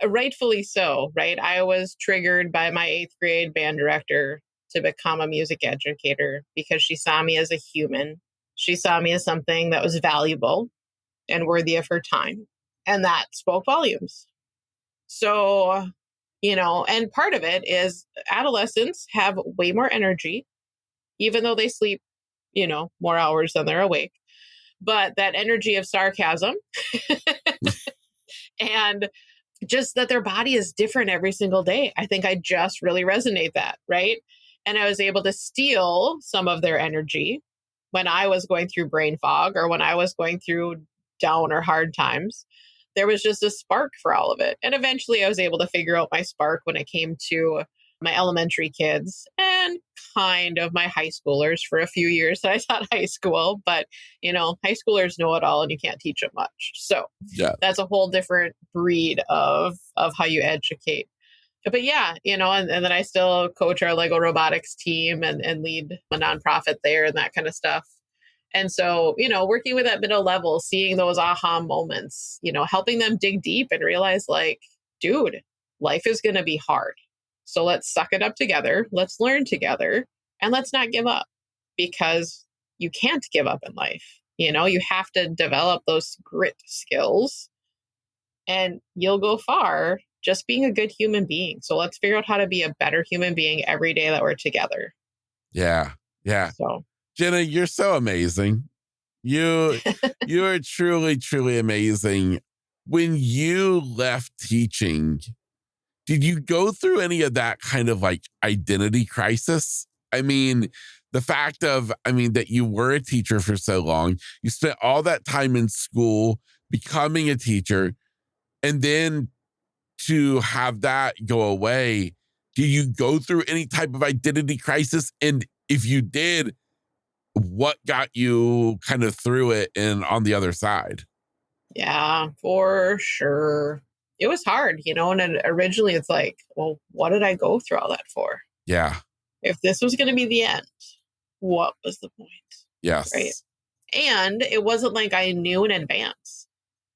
rightfully so, right? I was triggered by my 8th grade band director to become a music educator because she saw me as a human. She saw me as something that was valuable and worthy of her time. And that spoke volumes. So, and part of it is adolescents have way more energy, even though they sleep, more hours than they're awake. But that energy of sarcasm and just that their body is different every single day. I think I just really resonate that, right? And I was able to steal some of their energy when I was going through brain fog or when I was going through down or hard times. There was just a spark for all of it. And eventually I was able to figure out my spark when it came to my elementary kids and kind of my high schoolers for a few years. I taught high school, but high schoolers know it all and you can't teach them much. So that's a whole different breed of how you educate. But yeah, and then I still coach our Lego robotics team and lead a nonprofit there and that kind of stuff. And so, working with that middle level, seeing those aha moments, helping them dig deep and realize like, dude, life is going to be hard. So let's suck it up together. Let's learn together and let's not give up, because you can't give up in life. You have to develop those grit skills and you'll go far just being a good human being. So let's figure out how to be a better human being every day that we're together. Yeah. Yeah. So, Jenna, you're so amazing. You are truly, truly amazing. When you left teaching, did you go through any of that kind of like identity crisis? I mean, the fact of, that you were a teacher for so long, you spent all that time in school becoming a teacher, and then to have that go away, do you go through any type of identity crisis? And if you did, what got you kind of through it and on the other side? yeah, for sure. It was hard, and then originally it's like, well, what did I go through all that for? Yeah. If this was going to be the end, what was the point? Yes. Right. And it wasn't like I knew in advance.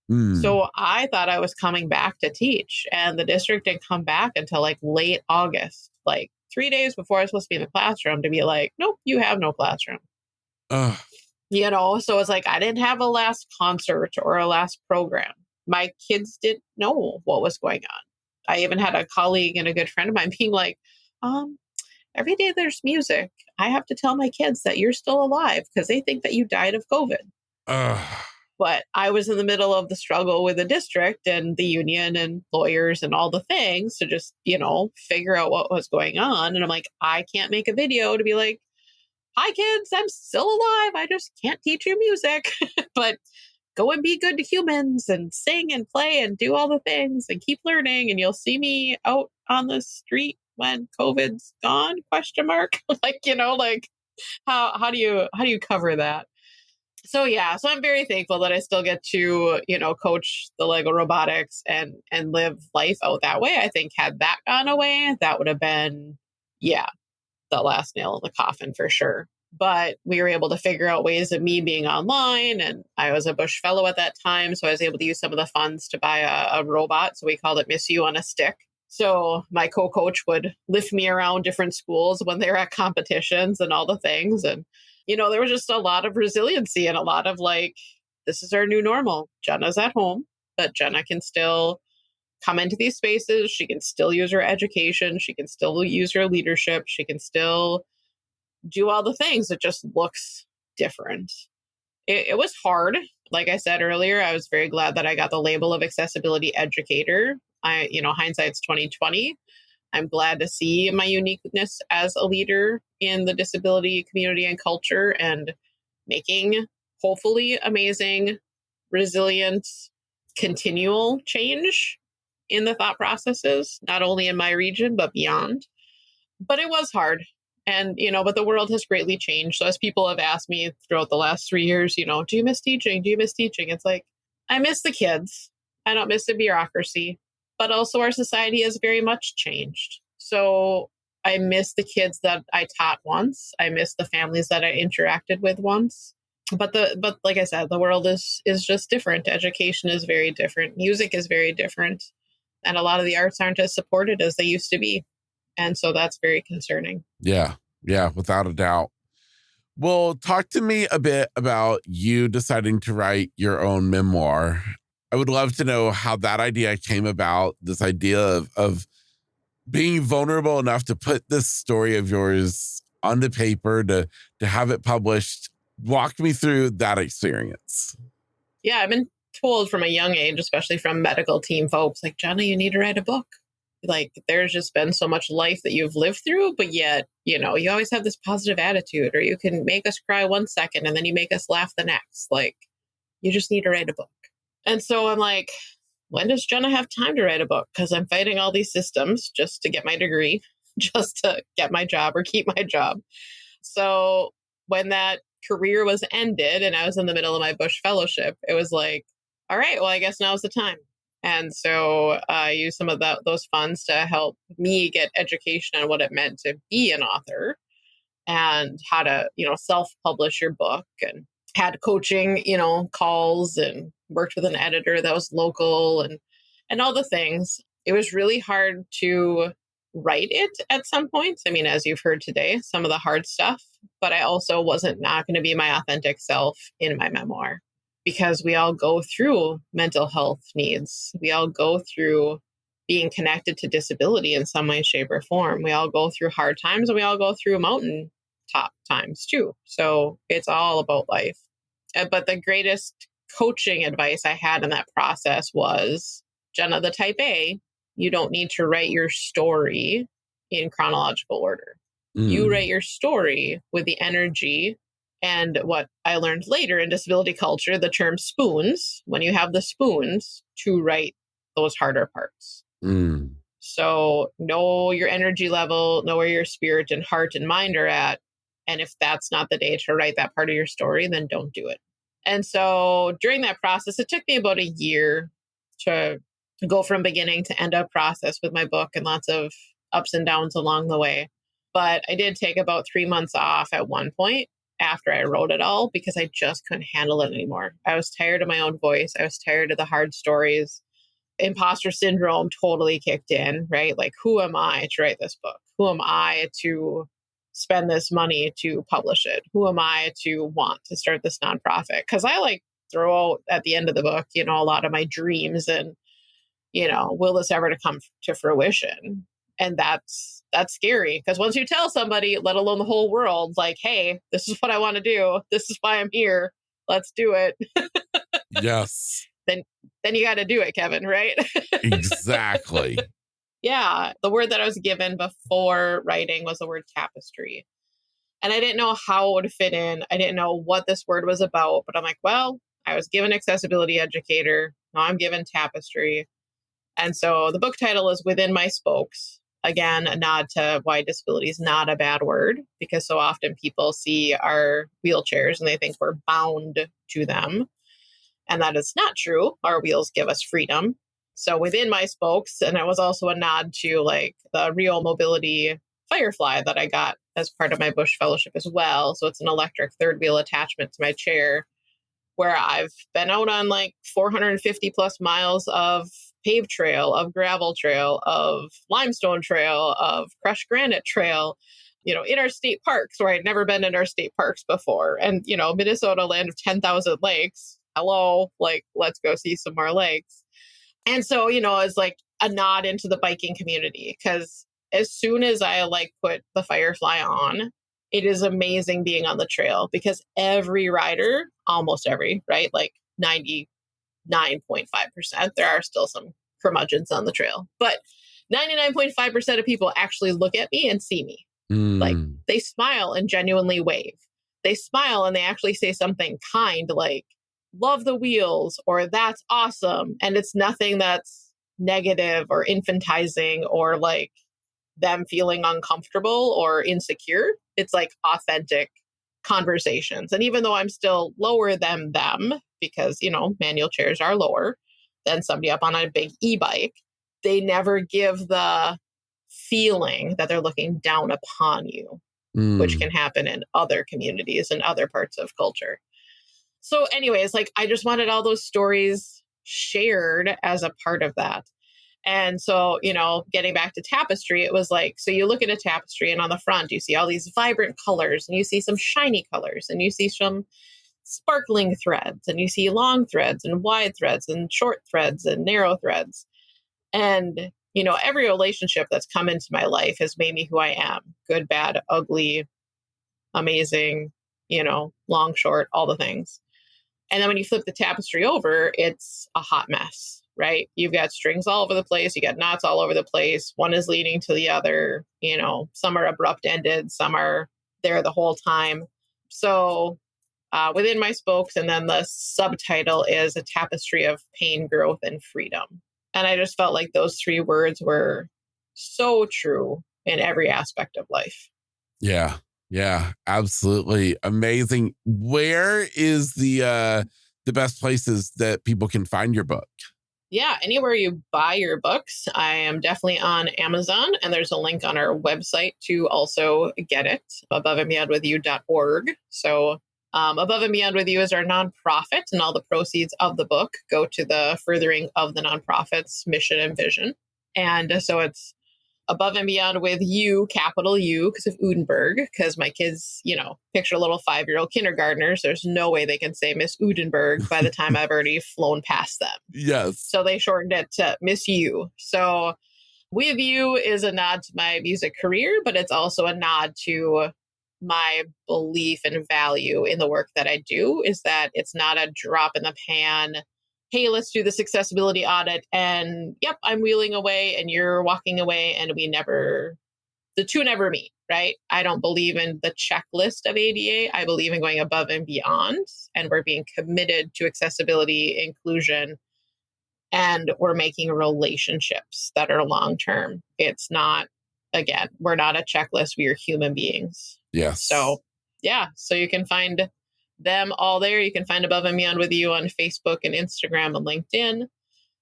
Mm. So I thought I was coming back to teach, and the district didn't come back until like late August, like 3 days before I was supposed to be in the classroom, to be like, nope, you have no classroom. Ugh. So it's like I didn't have a last concert or a last program. My kids didn't know what was going on. I even had a colleague and a good friend of mine being like, every day there's music, I have to tell my kids that you're still alive because they think that you died of COVID. But I was in the middle of the struggle with the district and the union and lawyers and all the things to just, figure out what was going on. And I'm like, I can't make a video to be like, hi, kids, I'm still alive. I just can't teach you music. But go and be good to humans and sing and play and do all the things and keep learning. And you'll see me out on the street when COVID's gone, ? How do you cover that? So I'm very thankful that I still get to, coach the Lego robotics and live life out that way. I think had that gone away, that would have been, the last nail in the coffin for sure. But we were able to figure out ways of me being online, and I was a Bush Fellow at that time. So I was able to use some of the funds to buy a robot. So we called it Miss You on a Stick. So my co-coach would lift me around different schools when they were at competitions and all the things. And, there was just a lot of resiliency and a lot of like, this is our new normal. Jenna's at home, but Jenna can still come into these spaces. She can still use her education. She can still use her leadership. She can still do all the things. It just looks different. It was hard. Like I said earlier, I was very glad that I got the label of accessibility educator. Hindsight's 2020. I'm glad to see my uniqueness as a leader in the disability community and culture and making hopefully amazing, resilient, continual change in the thought processes, not only in my region, but beyond. But it was hard. And, but the world has greatly changed. So as people have asked me throughout the last 3 years, do you miss teaching? Do you miss teaching? It's like, I miss the kids. I don't miss the bureaucracy. But also our society has very much changed. So I miss the kids that I taught once. I miss the families that I interacted with once. But like I said, the world is just different. Education is very different. Music is very different. And a lot of the arts aren't as supported as they used to be. And so that's very concerning. Yeah, without a doubt. Well, talk to me a bit about you deciding to write your own memoir. I would love to know how that idea came about, this idea of being vulnerable enough to put this story of yours on the paper, to have it published. Walk me through that experience. Yeah, I've been told from a young age, especially from medical team folks, like, Jenna, you need to write a book. Like, there's just been so much life that you've lived through, but yet, you always have this positive attitude, or you can make us cry 1 second and then you make us laugh the next. Like, you just need to write a book. And so I'm like, when does Jenna have time to write a book? Because I'm fighting all these systems just to get my degree, just to get my job or keep my job. So when that career was ended and I was in the middle of my Bush Fellowship, it was like, all right, well, I guess now's the time. And so I used some of those funds to help me get education on what it meant to be an author and how to, self-publish your book. And had coaching, calls and worked with an editor that was local and all the things. It was really hard to write it at some points. I mean, as you've heard today, some of the hard stuff, but I also wasn't not going to be my authentic self in my memoir because we all go through mental health needs. We all go through being connected to disability in some way, shape, or form. We all go through hard times and we all go through mountaintop times too. So it's all about life. But the greatest coaching advice I had in that process was, Jenna, the type A, you don't need to write your story in chronological order. You write your story with the energy and what I learned later in disability culture, the term spoons, when you have the spoons to write those harder parts. So know your energy level, know where your spirit and heart and mind are at. And if that's not the day to write that part of your story, then don't do it. And so during that process, it took me about a year to go from beginning to end of process with my book and lots of ups and downs along the way. But I did take about 3 months off at one point after I wrote it all because I just couldn't handle it anymore. I was tired of my own voice. I was tired of the hard stories. Imposter syndrome totally kicked in, right? Like, who am I to write this book? Who am I to spend this money to publish it? Who am I to want to start this nonprofit? Because I throw out at the end of the book, a lot of my dreams and, will this ever to come to fruition? And that's scary because once you tell somebody, let alone the whole world, like, hey, this is what I want to do. This is why I'm here. Let's do it. Yes. Then you got to do it, Kevin, right? Exactly. Yeah. The word that I was given before writing was the word tapestry. And I didn't know how it would fit in. I didn't know what this word was about, but I'm like, well, I was given accessibility educator. Now I'm given tapestry. And so the book title is Within My Spokes. Again, a nod to why disability is not a bad word, because so often people see our wheelchairs and they think we're bound to them. And that is not true. Our wheels give us freedom. So within my spokes, and it was also a nod to the Rio Mobility Firefly that I got as part of my Bush Fellowship as well. So it's an electric third wheel attachment to my chair where I've been out on 450 plus miles of paved trail, of gravel trail, of limestone trail, of crushed granite trail, in our state parks where I'd never been in our state parks before. And, Minnesota, land of 10,000 lakes. Hello, let's go see some more lakes. And so, it's a nod into the biking community because as soon as I put the Firefly on, it is amazing being on the trail because every rider, almost every, right? 99.5%, there are still some curmudgeons on the trail, but 99.5% of people actually look at me and see me. They smile and genuinely wave. They smile and they actually say something kind like, love the wheels, or that's awesome. And it's nothing that's negative or infantizing or them feeling uncomfortable or insecure. It's authentic conversations. And even though I'm still lower than them, because, manual chairs are lower than somebody up on a big e-bike, they never give the feeling that they're looking down upon you, which can happen in other communities and other parts of culture. So anyways, I just wanted all those stories shared as a part of that. And so, getting back to tapestry, it was so you look at a tapestry and on the front, you see all these vibrant colors and you see some shiny colors and you see some sparkling threads and you see long threads and wide threads and short threads and narrow threads. And, every relationship that's come into my life has made me who I am. Good, bad, ugly, amazing, long, short, all the things. And then when you flip the tapestry over, it's a hot mess, right? You've got strings all over the place. You got knots all over the place. One is leading to the other. Some are abrupt ended. Some are there the whole time. So within my spokes, and then the subtitle is A Tapestry of Pain, Growth, and Freedom. And I just felt like those 3 words were so true in every aspect of life. Yeah. Yeah, absolutely. Amazing. Where is the best places that people can find your book? Yeah, anywhere you buy your books. I am definitely on Amazon, and there's a link on our website to also get it, aboveandbeyondwithyou.org. So Above and Beyond with You is our nonprofit, and all the proceeds of the book go to the furthering of the nonprofit's mission and vision. And so it's Above and Beyond with You, capital U, because of Udenberg, because my kids, picture little 5-year-old kindergartners. There's no way they can say Miss Udenberg by the time I've already flown past them. Yes. So they shortened it to Miss You. So With You is a nod to my music career, but it's also a nod to my belief and value in the work that I do, is that it's not a drop in the pan. Hey, let's do this accessibility audit. And yep, I'm wheeling away and you're walking away, and the two never meet, right? I don't believe in the checklist of ADA. I believe in going above and beyond, and we're being committed to accessibility, inclusion, and we're making relationships that are long-term. It's not, again, we're not a checklist. We are human beings. Yes. So you can find them all there. You can find Above and Beyond with You on Facebook and Instagram and LinkedIn.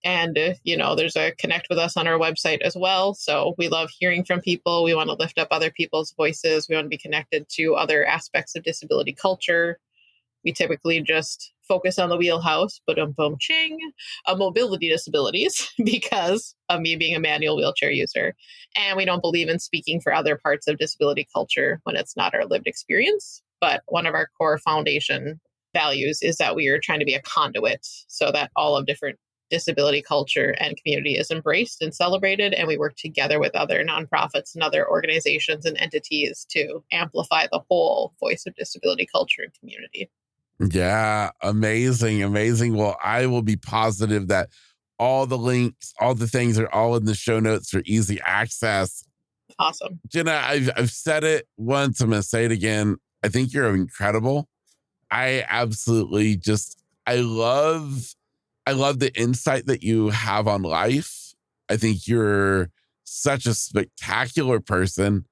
And, there's a connect with us on our website as well. So we love hearing from people. We want to lift up other people's voices. We want to be connected to other aspects of disability culture. We typically just focus on the wheelhouse, but mobility disabilities, because of me being a manual wheelchair user. And we don't believe in speaking for other parts of disability culture when it's not our lived experience. But one of our core foundation values is that we are trying to be a conduit so that all of different disability culture and community is embraced and celebrated. And we work together with other nonprofits and other organizations and entities to amplify the whole voice of disability culture and community. Yeah, amazing, amazing. Well, I will be positive that all the links, all the things are all in the show notes for easy access. Awesome. Jenna, I've said it once, I'm going to say it again. I think you're incredible. I absolutely I love the insight that you have on life. I think you're such a spectacular person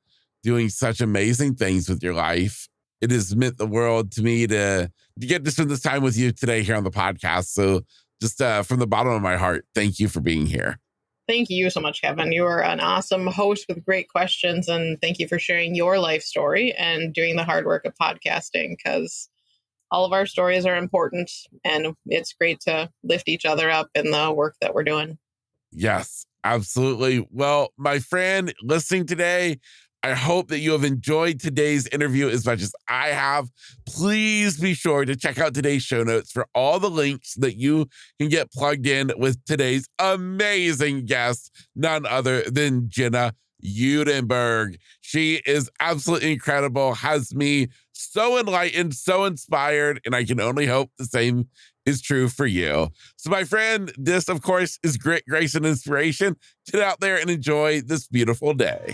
doing such amazing things with your life. It has meant the world to me to get to spend this time with you today here on the podcast. So just from the bottom of my heart, thank you for being here. Thank you so much, Kevin. You are an awesome host with great questions. And thank you for sharing your life story and doing the hard work of podcasting, because all of our stories are important, and it's great to lift each other up in the work that we're doing. Yes, absolutely. Well, my friend listening today, I hope that you have enjoyed today's interview as much as I have. Please be sure to check out today's show notes for all the links that you can get plugged in with today's amazing guest, none other than Jenna Udenberg. She is absolutely incredible, has me so enlightened, so inspired, and I can only hope the same is true for you. So my friend, this of course is grit, grace, and inspiration. Get out there and enjoy this beautiful day.